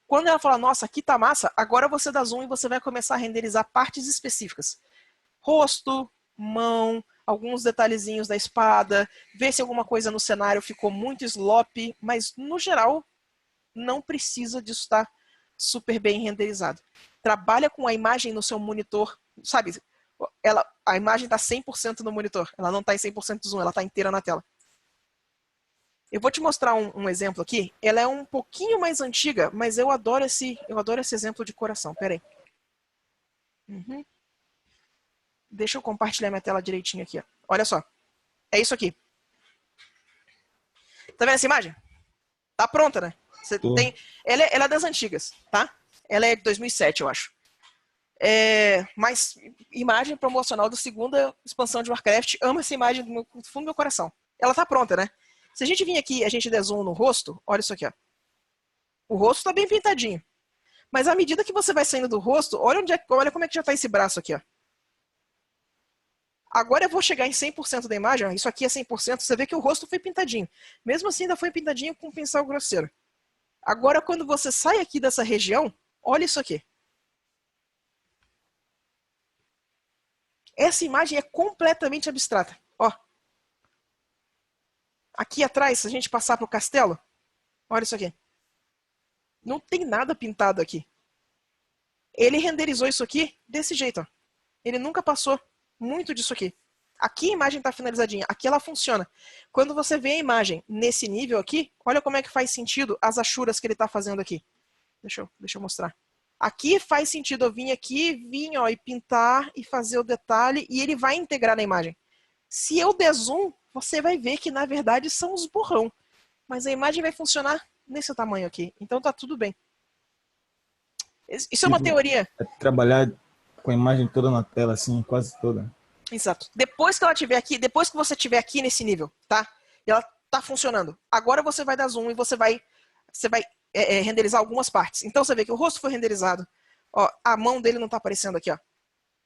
Quando ela fala, nossa, aqui tá massa, agora você dá zoom e você vai começar a renderizar partes específicas. Rosto, mão, alguns detalhezinhos da espada, ver se alguma coisa no cenário ficou muito slop, mas no geral não precisa disso estar super bem renderizado. Trabalha com a imagem no seu monitor, sabe? A imagem está 100% no monitor, ela não está em 100% de zoom, ela está inteira na tela. Eu vou te mostrar um exemplo aqui, ela é um pouquinho mais antiga, mas eu adoro esse exemplo de coração, pera aí. Deixa eu compartilhar minha tela direitinho aqui, ó. Olha só. É isso aqui. Tá vendo essa imagem? Tá pronta, né? Você Tô. tem... ela é das antigas, tá? Ela é de 2007, eu acho. Mas imagem promocional da segunda expansão de Warcraft. Amo essa imagem do fundo do meu coração. Ela tá pronta, né? Se a gente vir aqui e a gente der zoom no rosto, olha isso aqui, ó. O rosto tá bem pintadinho. Mas à medida que você vai saindo do rosto, olha como é que já tá esse braço aqui, ó. Agora eu vou chegar em 100% da imagem, ó. Isso aqui é 100%, você vê que o rosto foi pintadinho. Mesmo assim, ainda foi pintadinho com um pincel grosseiro. Agora, quando você sai aqui dessa região, olha isso aqui. Essa imagem é completamente abstrata. Ó. Aqui atrás, se a gente passar para o castelo, olha isso aqui. Não tem nada pintado aqui. Ele renderizou isso aqui desse jeito. Ó. Ele nunca passou muito disso aqui. Aqui a imagem está finalizadinha. Aqui ela funciona. Quando você vê a imagem nesse nível aqui, olha como é que faz sentido as achuras que ele está fazendo aqui. Deixa eu mostrar. Aqui faz sentido eu vir ó, e pintar e fazer o detalhe e ele vai integrar na imagem. Se eu der zoom, você vai ver que na verdade são os borrão. Mas a imagem vai funcionar nesse tamanho aqui. Então tá tudo bem. Isso é uma teoria. É trabalhar com a imagem toda na tela, assim, quase toda. Exato. Depois que ela estiver aqui, depois que você estiver aqui nesse nível, tá? E ela tá funcionando. Agora você vai dar zoom e você vai renderizar algumas partes. Então você vê que o rosto foi renderizado. Ó, a mão dele não tá aparecendo aqui, ó.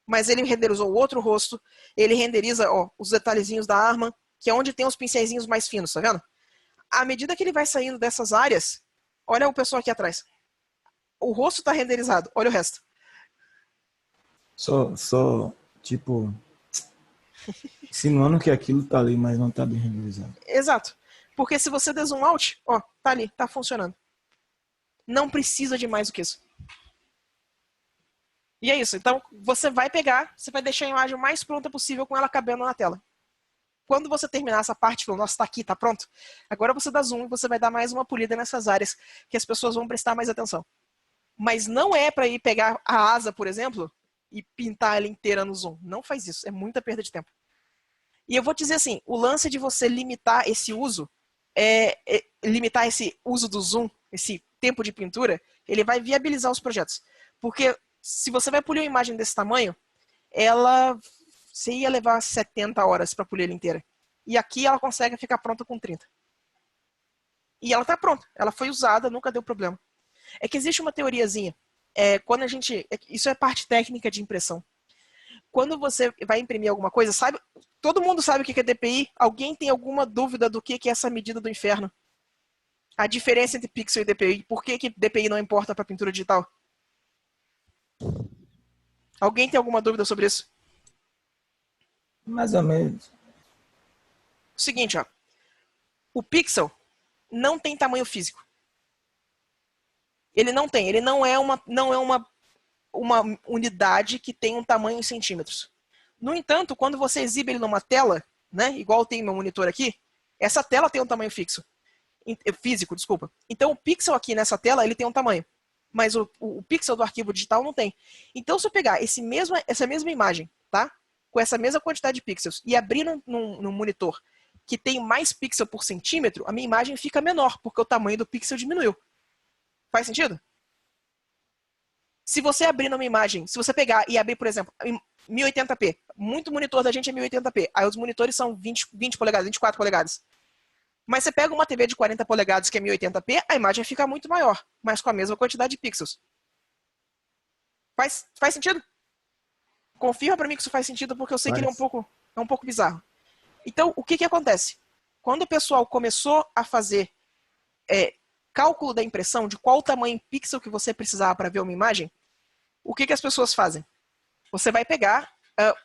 Mas ele renderizou o outro rosto. Ele renderiza, ó, os detalhezinhos da arma, que é onde tem os pincelzinhos mais finos, tá vendo? À medida que ele vai saindo dessas áreas, olha o pessoal aqui atrás. O rosto tá renderizado, olha o resto. Só tipo, insinuando que aquilo tá ali, mas não tá bem renderizado. Exato. Porque se você der zoom out, ó, tá ali, tá funcionando. Não precisa de mais do que isso. E é isso. Então, você vai pegar, você vai deixar a imagem o mais pronta possível com ela cabendo na tela. Quando você terminar essa parte, falou, nossa, tá aqui, tá pronto. Agora você dá zoom e você vai dar mais uma polida nessas áreas que as pessoas vão prestar mais atenção. Mas não é para ir pegar a asa, por exemplo, e pintar ela inteira no zoom. Não faz isso, é muita perda de tempo. E eu vou te dizer assim, o lance de você limitar esse uso, limitar esse uso do zoom, esse tempo de pintura, ele vai viabilizar os projetos. Porque se você vai polir uma imagem desse tamanho, você ia levar 70 horas para polir ela inteira. E aqui ela consegue ficar pronta com 30. E ela está pronta, ela foi usada, nunca deu problema. É que existe uma teoriazinha. Quando a gente. Isso é parte técnica de impressão. Quando você vai imprimir alguma coisa, sabe? Todo mundo sabe o que é DPI. Alguém tem alguma dúvida do que é essa medida do inferno? A diferença entre pixel e DPI. Por que DPI não importa para pintura digital? Alguém tem alguma dúvida sobre isso? Mais ou menos. Seguinte, ó. O pixel não tem tamanho físico. Ele não tem. Ele não é uma unidade que tem um tamanho em centímetros. No entanto, quando você exibe ele numa tela, né, igual tem meu monitor aqui, essa tela tem um tamanho físico, desculpa. Então o pixel aqui nessa tela, ele tem um tamanho. Mas o pixel do arquivo digital não tem. Então se eu pegar essa mesma imagem, tá? Com essa mesma quantidade de pixels e abrir num monitor que tem mais pixel por centímetro, a minha imagem fica menor, porque o tamanho do pixel diminuiu. Faz sentido? Se você abrir numa imagem, se você pegar e abrir, por exemplo, 1080p, muito monitor da gente é 1080p, aí os monitores são 20 polegadas, 24 polegadas. Mas você pega uma TV de 40 polegadas que é 1080p, a imagem fica muito maior, mas com a mesma quantidade de pixels. Faz sentido? Confirma pra mim que isso faz sentido, porque eu sei que ele é um pouco bizarro. Então, o que acontece? Quando o pessoal começou a fazer cálculo da impressão de qual o tamanho pixel que você precisava para ver uma imagem, o que as pessoas fazem? Você vai pegar,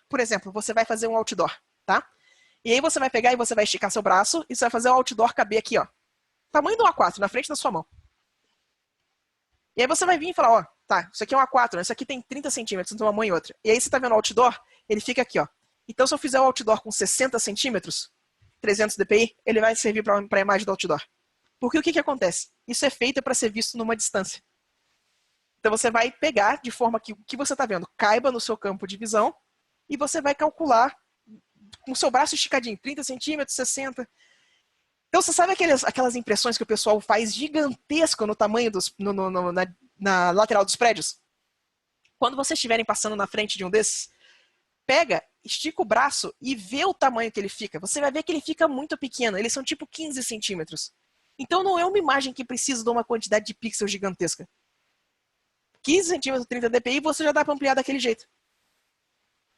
por exemplo, você vai fazer um outdoor, tá? E aí você vai pegar e você vai esticar seu braço e você vai fazer o outdoor caber aqui, ó. Tamanho do A4, na frente da sua mão. E aí você vai vir e falar, ó, tá, isso aqui é um A4, né? Isso aqui tem 30 centímetros entre uma mão e outra. E aí você tá vendo o outdoor, ele fica aqui, ó. Então se eu fizer o outdoor com 60 centímetros, 300 dpi, ele vai servir para a imagem do outdoor. Porque o que acontece? Isso é feito para ser visto numa distância. Então você vai pegar de forma que o que você está vendo caiba no seu campo de visão e você vai calcular com o seu braço esticadinho, 30 centímetros, 60. Então, você sabe aquelas impressões que o pessoal faz gigantesco no tamanho na lateral dos prédios? Quando vocês estiverem passando na frente de um desses, pega, estica o braço e vê o tamanho que ele fica. Você vai ver que ele fica muito pequeno. Eles são tipo 15 centímetros. Então, não é uma imagem que precisa de uma quantidade de pixels gigantesca. 15 centímetros, 30 dpi, você já dá para ampliar daquele jeito.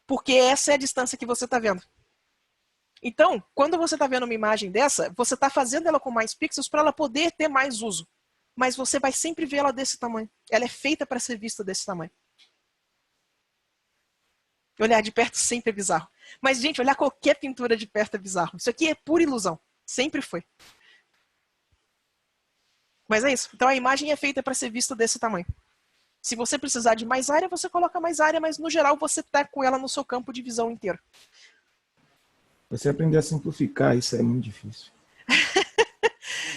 Porque essa é a distância que você está vendo. Então, quando você está vendo uma imagem dessa, você está fazendo ela com mais pixels para ela poder ter mais uso. Mas você vai sempre ver ela desse tamanho. Ela é feita para ser vista desse tamanho. Olhar de perto sempre é bizarro. Mas, gente, olhar qualquer pintura de perto é bizarro. Isso aqui é pura ilusão. Sempre foi. Mas é isso. Então, a imagem é feita para ser vista desse tamanho. Se você precisar de mais área, você coloca mais área, mas, no geral, você está com ela no seu campo de visão inteiro. Você aprender a simplificar, isso é muito difícil.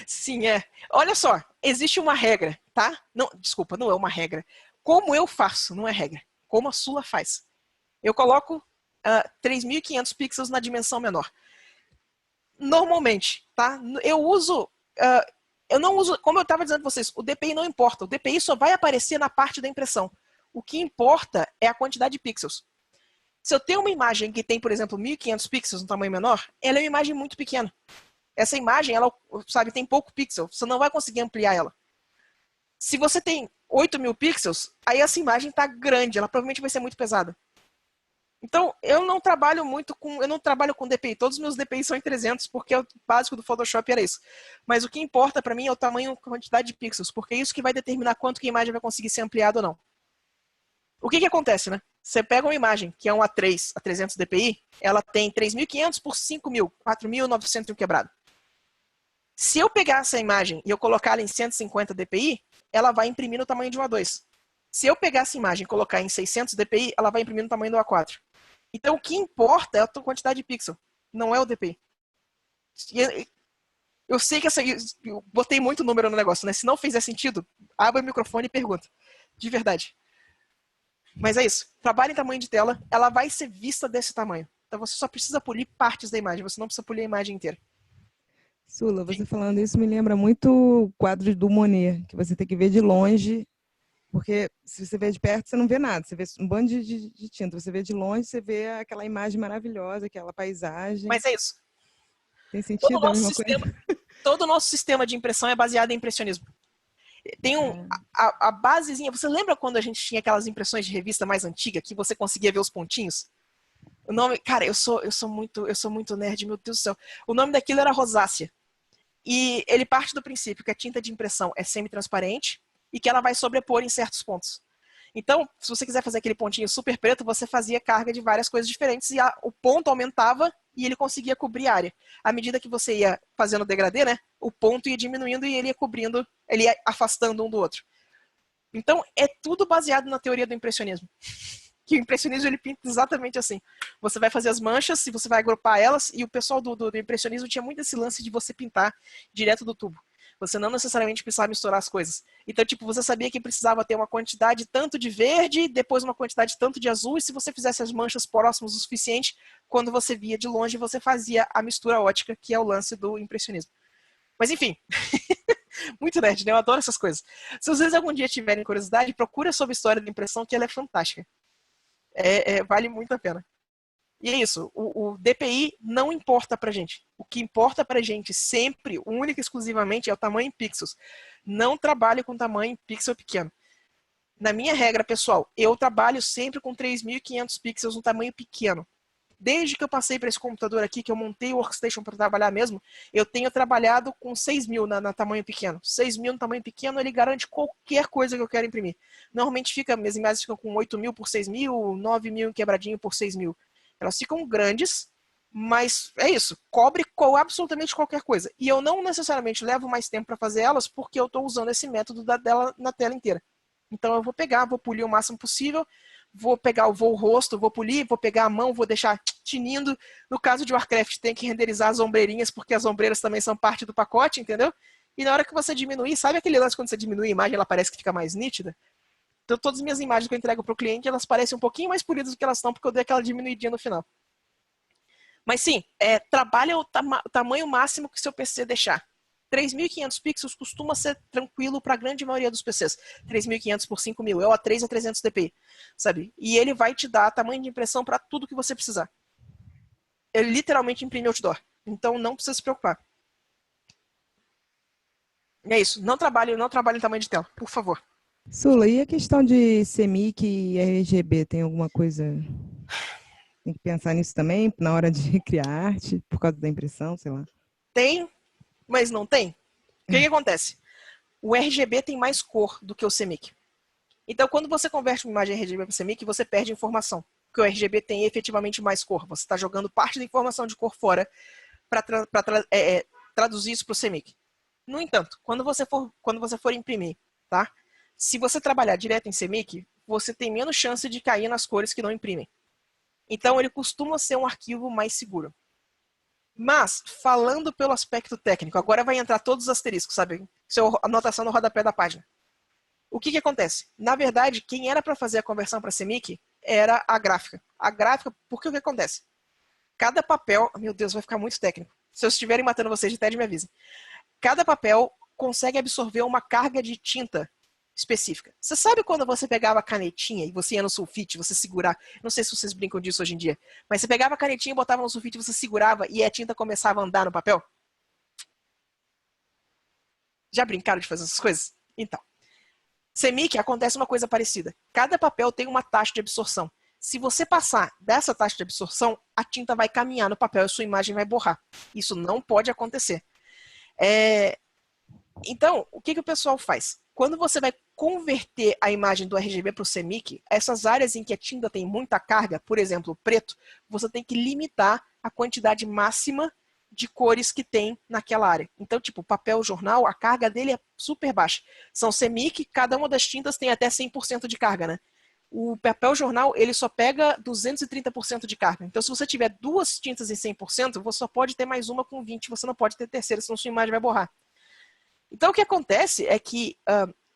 Sim, é. Olha só, existe uma regra, tá? Não, desculpa, não é uma regra. Como eu faço, não é regra. Como a Sula faz. Eu coloco 3.500 pixels na dimensão menor. Normalmente, tá? Eu uso... eu não uso... Como eu estava dizendo para vocês, o DPI não importa. O DPI só vai aparecer na parte da impressão. O que importa é a quantidade de pixels. Se eu tenho uma imagem que tem, por exemplo, 1.500 pixels no tamanho menor, ela é uma imagem muito pequena. Essa imagem, ela, sabe, tem pouco pixel. Você não vai conseguir ampliar ela. Se você tem 8.000 pixels, aí essa imagem está grande. Ela provavelmente vai ser muito pesada. Então, eu não trabalho com DPI. Todos os meus DPI são em 300, porque o básico do Photoshop era isso. Mas o que importa para mim é o tamanho e a quantidade de pixels, porque é isso que vai determinar quanto que a imagem vai conseguir ser ampliada ou não. O que acontece, né? Você pega uma imagem que é um A3 a 300 dpi, ela tem 3.500 por 5.000, 4.900 e um quebrado. Se eu pegar essa imagem e eu colocar ela em 150 dpi, ela vai imprimir no tamanho de um A2. Se eu pegar essa imagem e colocar em 600 dpi, ela vai imprimir no tamanho do A4. Então, o que importa é a tua quantidade de pixel, não é o dpi. Eu sei que eu botei muito número no negócio, né? Se não fizer sentido, abre o microfone e pergunta. De verdade. Mas é isso. Trabalha em tamanho de tela, ela vai ser vista desse tamanho. Então você só precisa polir partes da imagem, você não precisa polir a imagem inteira. Sula, você falando isso me lembra muito o quadro do Monet, que você tem que ver de longe, porque se você vê de perto, você não vê nada. Você vê um bando de tinta. Você vê de longe, você vê aquela imagem maravilhosa, aquela paisagem. Mas é isso. Tem sentido a mesma coisa? Todo o nosso sistema de impressão é baseado em impressionismo. Tem a basezinha. Você lembra quando a gente tinha aquelas impressões de revista mais antiga que você conseguia ver os pontinhos? O nome, cara, eu sou muito nerd, meu Deus do céu. O nome daquilo era rosácea. E ele parte do princípio que a tinta de impressão é semi-transparente e que ela vai sobrepor em certos pontos. Então, se você quiser fazer aquele pontinho super preto, você fazia carga de várias coisas diferentes e o ponto aumentava e ele conseguia cobrir a área. À medida que você ia fazendo o degradê, né, o ponto ia diminuindo e ele ia cobrindo, ele ia afastando um do outro. Então, é tudo baseado na teoria do impressionismo. Que o impressionismo ele pinta exatamente assim. Você vai fazer as manchas e você vai agrupar elas, e o pessoal do impressionismo tinha muito esse lance de você pintar direto do tubo. Você não necessariamente precisava misturar as coisas. Então, tipo, você sabia que precisava ter uma quantidade tanto de verde, depois uma quantidade tanto de azul, e se você fizesse as manchas próximas o suficiente, quando você via de longe, você fazia a mistura ótica, que é o lance do impressionismo. Mas, enfim, muito nerd, né? Eu adoro essas coisas. Se vocês algum dia tiverem curiosidade, procura sobre a história da impressão, que ela é fantástica. Vale muito a pena. E é isso, o DPI não importa pra gente. O que importa pra gente sempre, única e exclusivamente, é o tamanho em pixels. Não trabalho com tamanho em pixel pequeno. Na minha regra, pessoal, eu trabalho sempre com 3.500 pixels no tamanho pequeno. Desde que eu passei para esse computador aqui, que eu montei o workstation para trabalhar mesmo, eu tenho trabalhado com 6.000 na tamanho pequeno. 6.000 no tamanho pequeno, ele garante qualquer coisa que eu quero imprimir. Normalmente minhas imagens ficam com 8.000 por 6.000, 9.000 quebradinho por 6.000. Elas ficam grandes, mas é isso, cobre absolutamente qualquer coisa. E eu não necessariamente levo mais tempo para fazer elas, porque eu estou usando esse método dela na tela inteira. Então eu vou pegar, vou polir o máximo possível, vou o rosto, vou polir, vou pegar a mão, vou deixar tinindo. No caso de Warcraft, tem que renderizar as ombreirinhas, porque as ombreiras também são parte do pacote, entendeu? E na hora que você diminuir, sabe aquele lance quando você diminui a imagem, ela parece que fica mais nítida? Então todas as minhas imagens que eu entrego para o cliente, elas parecem um pouquinho mais polidas do que elas estão, porque eu dei aquela diminuidinha no final. Mas sim, trabalha o tamanho máximo que seu PC deixar. 3.500 pixels costuma ser tranquilo para a grande maioria dos PCs. 3.500 por 5.000, é o A3 a 300 dpi, sabe? E ele vai te dar tamanho de impressão para tudo que você precisar. Ele literalmente imprime outdoor. Então não precisa se preocupar. É isso. Não trabalhe em tamanho de tela, por favor. Sula, e a questão de CMYK e RGB, tem alguma coisa? Tem que pensar nisso também na hora de criar arte, por causa da impressão, sei lá. Tem, mas não tem. O que acontece? O RGB tem mais cor do que o CMYK. Então, quando você converte uma imagem RGB para CMYK, você perde informação. Porque o RGB tem efetivamente mais cor. Você está jogando parte da informação de cor fora para traduzir isso para o CMYK. No entanto, quando você for imprimir, tá? Se você trabalhar direto em CMYK, você tem menos chance de cair nas cores que não imprimem. Então, ele costuma ser um arquivo mais seguro. Mas, falando pelo aspecto técnico, agora vai entrar todos os asteriscos, sabe? Isso é anotação no rodapé da página. O que acontece? Na verdade, quem era para fazer a conversão para CMYK era a gráfica. A gráfica, porque o que acontece? Cada papel... Meu Deus, vai ficar muito técnico. Se eu estiverem matando vocês de TED, me avisem. Cada papel consegue absorver uma carga de tinta específica. Você sabe quando você pegava a canetinha e você ia no sulfite, você segurar... Não sei se vocês brincam disso hoje em dia, mas você pegava a canetinha e botava no sulfite, você segurava e a tinta começava a andar no papel? Já brincaram de fazer essas coisas? Então. CMYK acontece uma coisa parecida. Cada papel tem uma taxa de absorção. Se você passar dessa taxa de absorção, a tinta vai caminhar no papel e a sua imagem vai borrar. Isso não pode acontecer. Então, o que o pessoal faz? Quando você vai converter a imagem do RGB para o CMYK, essas áreas em que a tinta tem muita carga, por exemplo, o preto, você tem que limitar a quantidade máxima de cores que tem naquela área. Então, tipo, o papel jornal, a carga dele é super baixa. São CMYK, cada uma das tintas tem até 100% de carga, né? O papel jornal, ele só pega 230% de carga. Então, se você tiver duas tintas em 100%, você só pode ter mais uma com 20%, você não pode ter terceira, senão sua imagem vai borrar. Então, o que acontece é que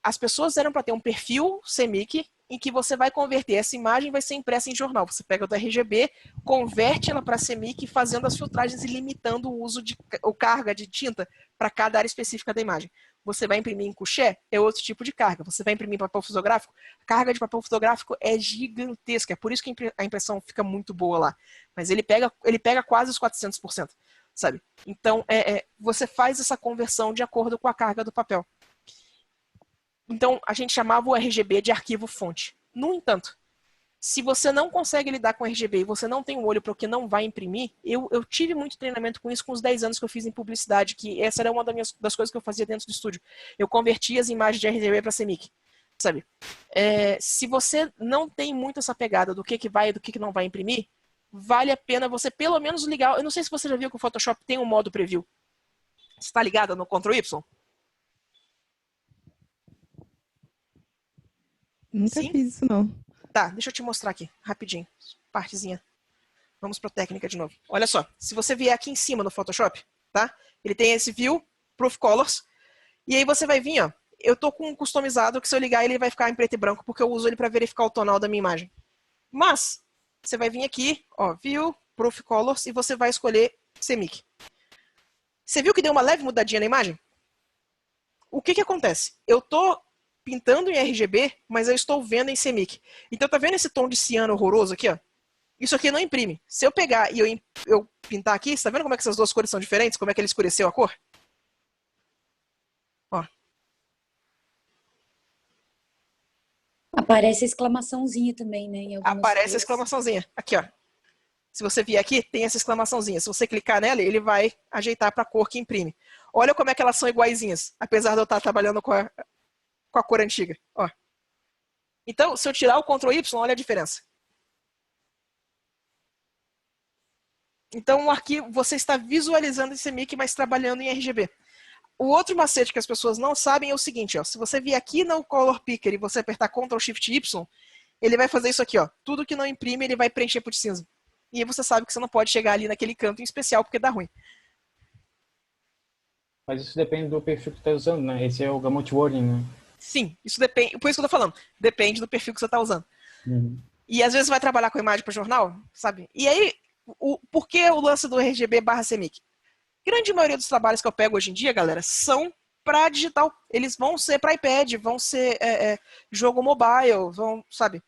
as pessoas eram para ter um perfil CMYK em que você vai converter essa imagem, vai ser impressa em jornal. Você pega o do RGB, converte ela para CMYK, fazendo as filtragens e limitando o uso de carga de tinta para cada área específica da imagem. Você vai imprimir em couché, é outro tipo de carga. Você vai imprimir em papel fotográfico, a carga de papel fotográfico é gigantesca. É por isso que a impressão fica muito boa lá. Mas ele pega quase os 400%, sabe? Então, você faz essa conversão de acordo com a carga do papel. Então, a gente chamava o RGB de arquivo-fonte. No entanto, se você não consegue lidar com RGB e você não tem um olho para o que não vai imprimir, eu tive muito treinamento com isso com os 10 anos que eu fiz em publicidade, que essa era uma das coisas que eu fazia dentro do estúdio. Eu convertia as imagens de RGB para CMYK, sabe? Se você não tem muito essa pegada do que vai e do que não vai imprimir, vale a pena você pelo menos ligar. Eu não sei se você já viu que o Photoshop tem um modo preview. Você está ligado no Ctrl Y? Nunca Sim? fiz isso, não. Tá, deixa eu te mostrar aqui, rapidinho. Partezinha. Vamos para a técnica de novo. Olha só, se você vier aqui em cima no Photoshop, tá? Ele tem esse View, Proof Colors. E aí você vai vir, ó. Eu tô com um customizado que se eu ligar ele vai ficar em preto e branco, porque eu uso ele para verificar o tonal da minha imagem. Mas, você vai vir aqui, ó, View, Proof Colors, e você vai escolher CMYK. Você viu que deu uma leve mudadinha na imagem? O que acontece? Eu tô pintando em RGB, mas eu estou vendo em CMYK. Então tá vendo esse tom de ciano horroroso aqui, ó? Isso aqui não imprime. Se eu pegar e eu pintar aqui, você tá vendo como é que essas duas cores são diferentes? Como é que ele escureceu a cor? Ó. Aparece a exclamaçãozinha também, né? Em algumas Aparece a cores. exclamaçãozinha. Aqui, ó. Se você vier aqui, tem essa exclamaçãozinha. Se você clicar nela, ele vai ajeitar para a cor que imprime. Olha como é que elas são iguaizinhas, apesar de eu estar trabalhando com a cor antiga. Ó. Então, se eu tirar o Ctrl Y, olha a diferença. Então, o arquivo, você está visualizando esse CMYK, mas trabalhando em RGB. O outro macete que as pessoas não sabem é o seguinte, ó. Se você vier aqui no Color Picker e você apertar Ctrl Shift Y, ele vai fazer isso aqui, ó. Tudo que não imprime, ele vai preencher por de cinza. E aí você sabe que você não pode chegar ali naquele canto em especial, porque dá ruim. Mas isso depende do perfil que você está usando, né? Esse é o Gamut Wording, né? Sim, isso depende. Por isso que eu tô falando. Depende do perfil que você está usando. Uhum. E às vezes vai trabalhar com imagem para jornal, sabe? E aí, Por que o lance do RGB/CMYK? Grande maioria dos trabalhos que eu pego hoje em dia, galera, são para digital. Eles vão ser para iPad, vão ser jogo mobile, vão, sabe?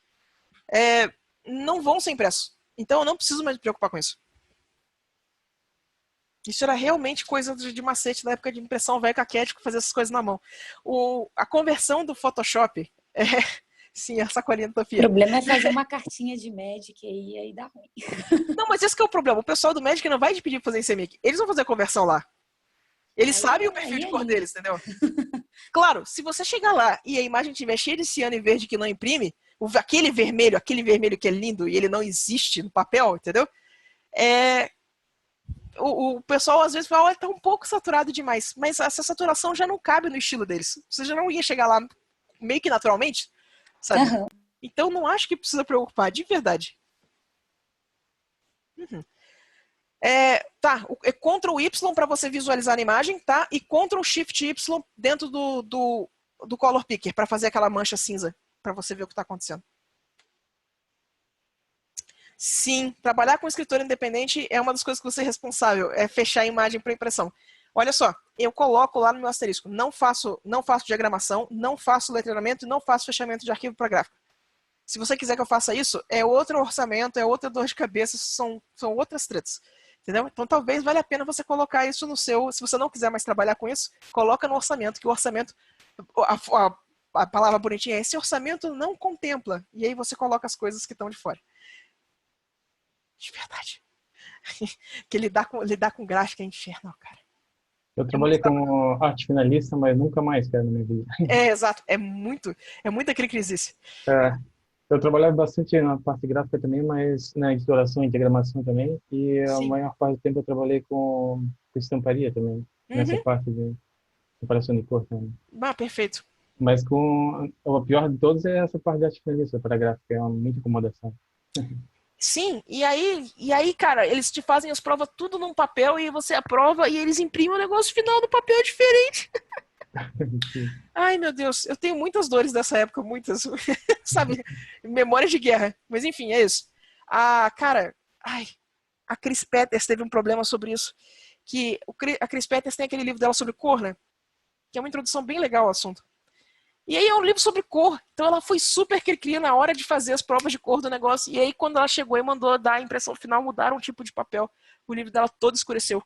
Não vão ser impressos. Então eu não preciso mais me preocupar com isso. Isso era realmente coisa de macete da época de impressão velho caquético, fazer essas coisas na mão. A conversão do Photoshop sim, a sacolinha do O Tofia. problema é fazer uma cartinha de Magic aí dá ruim. Não, mas esse que é o problema. O pessoal do Magic não vai te pedir pra fazer em CMYK. Eles vão fazer a conversão lá. Eles sabem o perfil de cor deles, entendeu? Claro, se você chegar lá e a imagem tiver cheia de ciano e verde que não imprime, aquele vermelho que é lindo e ele não existe no papel, entendeu? O pessoal às vezes fala, tá um pouco saturado demais. Mas essa saturação já não cabe no estilo deles. Você já não ia chegar lá meio que naturalmente, sabe? Aham. Então não acho que precisa preocupar, de verdade. Tá, é Ctrl Y para você visualizar a imagem, tá? E Ctrl Shift Y dentro do Color Picker para fazer aquela mancha cinza, para você ver o que está acontecendo. Sim, trabalhar com escritor independente é uma das coisas que você é responsável, é fechar a imagem para impressão. Olha só, eu coloco lá no meu asterisco, não faço diagramação, não faço letramento e não faço fechamento de arquivo para gráfico. Se você quiser que eu faça isso, é outro orçamento, é outra dor de cabeça, são outras tretas. Entendeu? Então talvez valha a pena você colocar isso no seu. Se você não quiser mais trabalhar com isso, coloca no orçamento, que o orçamento. A palavra bonitinha é esse orçamento não contempla. E aí você coloca as coisas que estão de fora. De verdade. Que lidar com gráfico é inferno, cara. Eu trabalhei como arte finalista, mas nunca mais, cara, na minha vida. Exato. É muita cricrisice. Eu trabalhava bastante na parte gráfica também, mas na editoração e diagramação também. E a Sim. maior parte do tempo eu trabalhei com estamparia também, nessa parte de separação de cor também. Perfeito. Mas o pior de todos é essa parte de arte finalista para gráfica, é muita incomodação. Sim, e aí, cara, eles te fazem as provas tudo num papel e você aprova e eles imprimem o negócio final do papel diferente. Ai, meu Deus, eu tenho muitas dores dessa época, muitas, sabe, memórias de guerra. Mas enfim, é isso. Cara, a Chris Peters teve um problema sobre isso, que a Chris Peters tem aquele livro dela sobre cor, né? Que é uma introdução bem legal ao assunto. E aí é um livro sobre cor, então ela foi super cri-cri na hora de fazer as provas de cor do negócio, e aí quando ela chegou e mandou dar a impressão final, mudaram o tipo de papel, o livro dela todo escureceu.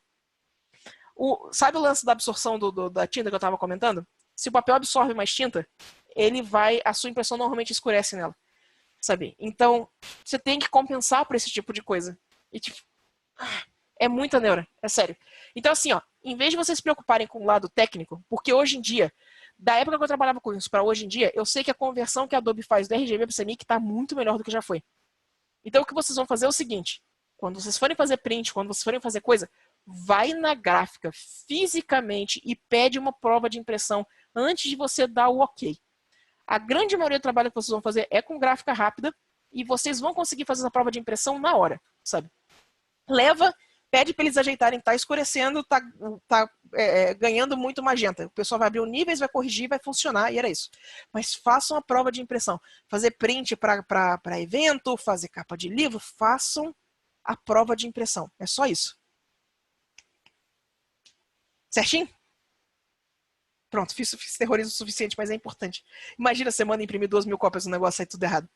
Sabe o lance da absorção da tinta que eu estava comentando? Se o papel absorve mais tinta, a sua impressão normalmente escurece nela, sabe? Então, você tem que compensar por esse tipo de coisa. E tipo, é muita neura, é sério. Então assim, ó, em vez de vocês se preocuparem com o lado técnico, porque hoje em dia, da época que eu trabalhava com isso para hoje em dia, eu sei que a conversão que a Adobe faz do RGB para CMYK está muito melhor do que já foi. Então o que vocês vão fazer é o seguinte, quando vocês forem fazer print, quando vocês forem fazer coisa, vai na gráfica fisicamente e pede uma prova de impressão antes de você dar o ok. A grande maioria do trabalho que vocês vão fazer é com gráfica rápida e vocês vão conseguir fazer essa prova de impressão na hora, sabe? Pede para eles ajeitarem, tá escurecendo, tá ganhando muito magenta. O pessoal vai abrir os níveis, vai corrigir, vai funcionar, e era isso. Mas façam a prova de impressão. Fazer print para evento, fazer capa de livro, façam a prova de impressão. É só isso. Certinho? Pronto, fiz terrorismo suficiente, mas é importante. Imagina você manda imprimir 2.000 cópias do negócio e sair tudo errado.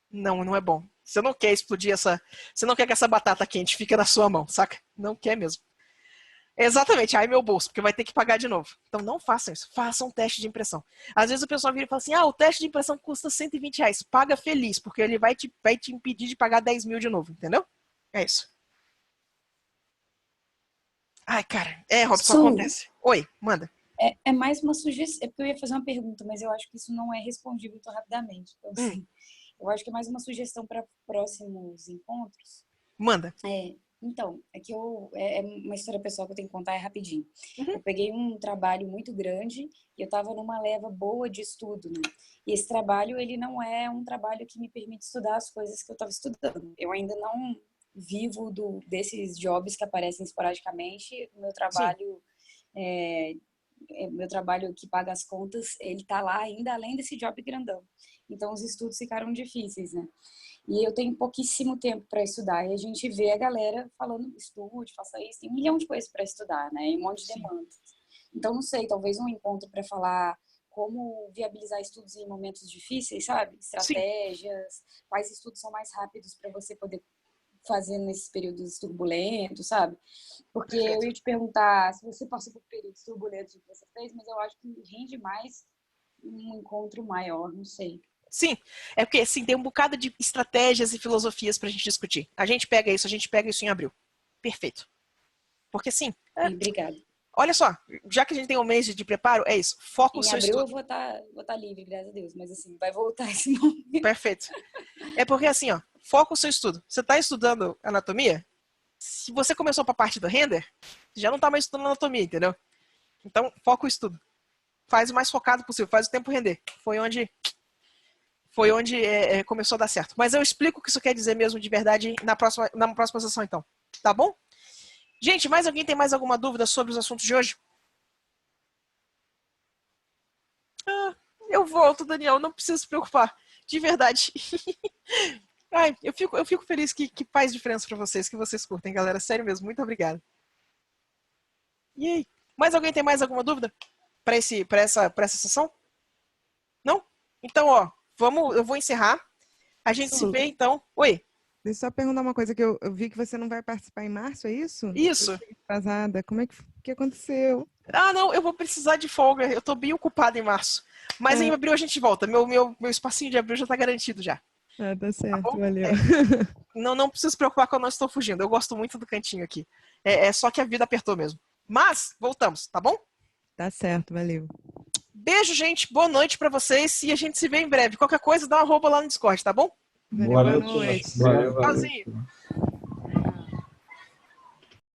Não é bom. Você não quer explodir Você não quer que essa batata quente fique na sua mão, saca? Não quer mesmo. Exatamente, ai meu bolso, porque vai ter que pagar de novo. Então não façam isso, façam um teste de impressão. Às vezes o pessoal vira e fala assim, o teste de impressão custa R$120, paga feliz, porque ele vai te impedir de pagar 10.000 de novo, entendeu? É isso. Ai, cara, Robson, acontece. Oi, manda. É mais uma sugestão, é porque eu ia fazer uma pergunta, mas eu acho que isso não é respondível tão rapidamente. Então, assim, eu acho que é mais uma sugestão para próximos encontros. Manda. Então, é uma história pessoal que eu tenho que contar, rapidinho. Eu peguei um trabalho muito grande e eu estava numa leva boa de estudo, né? E esse trabalho, ele não é um trabalho que me permite estudar as coisas que eu estava estudando. Eu ainda não vivo desses jobs que aparecem esporadicamente. O meu trabalho meu trabalho que paga as contas, ele tá lá ainda além desse job grandão. Então os estudos ficaram difíceis, né? E eu tenho pouquíssimo tempo para estudar. E a gente vê a galera falando, estude, faça isso. Tem 1 milhão de coisas para estudar, né? E um monte de demandas. Então, não sei, talvez um encontro para falar como viabilizar estudos em momentos difíceis, sabe? Estratégias, Sim. Quais estudos são mais rápidos para você poder fazer nesses períodos turbulentos, sabe? Porque eu ia te perguntar se você passou por períodos turbulentos que você fez, mas eu acho que rende mais um encontro maior, não sei. Sim, é porque assim, tem um bocado de estratégias e filosofias pra gente discutir. A gente pega isso em abril. Perfeito. Porque sim. Obrigada. Olha só, já que a gente tem um mês de preparo, é isso. Foca o seu estudo. Em abril eu vou estar livre, graças a Deus, mas assim, vai voltar esse momento. Perfeito. É porque assim, ó, foca o seu estudo. Você tá estudando anatomia? Se você começou pra parte do render, já não tá mais estudando anatomia, entendeu? Então, foca o estudo. Faz o mais focado possível, faz o tempo render. Foi onde começou a dar certo. Mas eu explico o que isso quer dizer mesmo de verdade na próxima sessão, então. Tá bom? Gente, mais alguém tem mais alguma dúvida sobre os assuntos de hoje? Eu volto, Daniel. Não precisa se preocupar. De verdade. Ai, eu fico feliz que faz diferença pra vocês, que vocês curtem, galera. Sério mesmo. Muito obrigado. E aí? Mais alguém tem mais alguma dúvida pra essa sessão? Não? Então, ó. Eu vou encerrar. A gente se vê, então. Oi. Deixa eu só perguntar uma coisa, que eu vi que você não vai participar em março, é isso? Isso. Atrasada. Como é que aconteceu? Não, eu vou precisar de folga. Eu tô bem ocupada em março. Mas em abril a gente volta. Meu espacinho de abril já tá garantido já. Tá certo, tá valeu. Não precisa se preocupar que eu não estou fugindo. Eu gosto muito do cantinho aqui. É só que a vida apertou mesmo. Mas, voltamos, tá bom? Tá certo, valeu. Beijo, gente. Boa noite pra vocês e a gente se vê em breve. Qualquer coisa, dá uma roupa lá no Discord, tá bom? Valeu, boa noite. Valeu. Tchauzinho.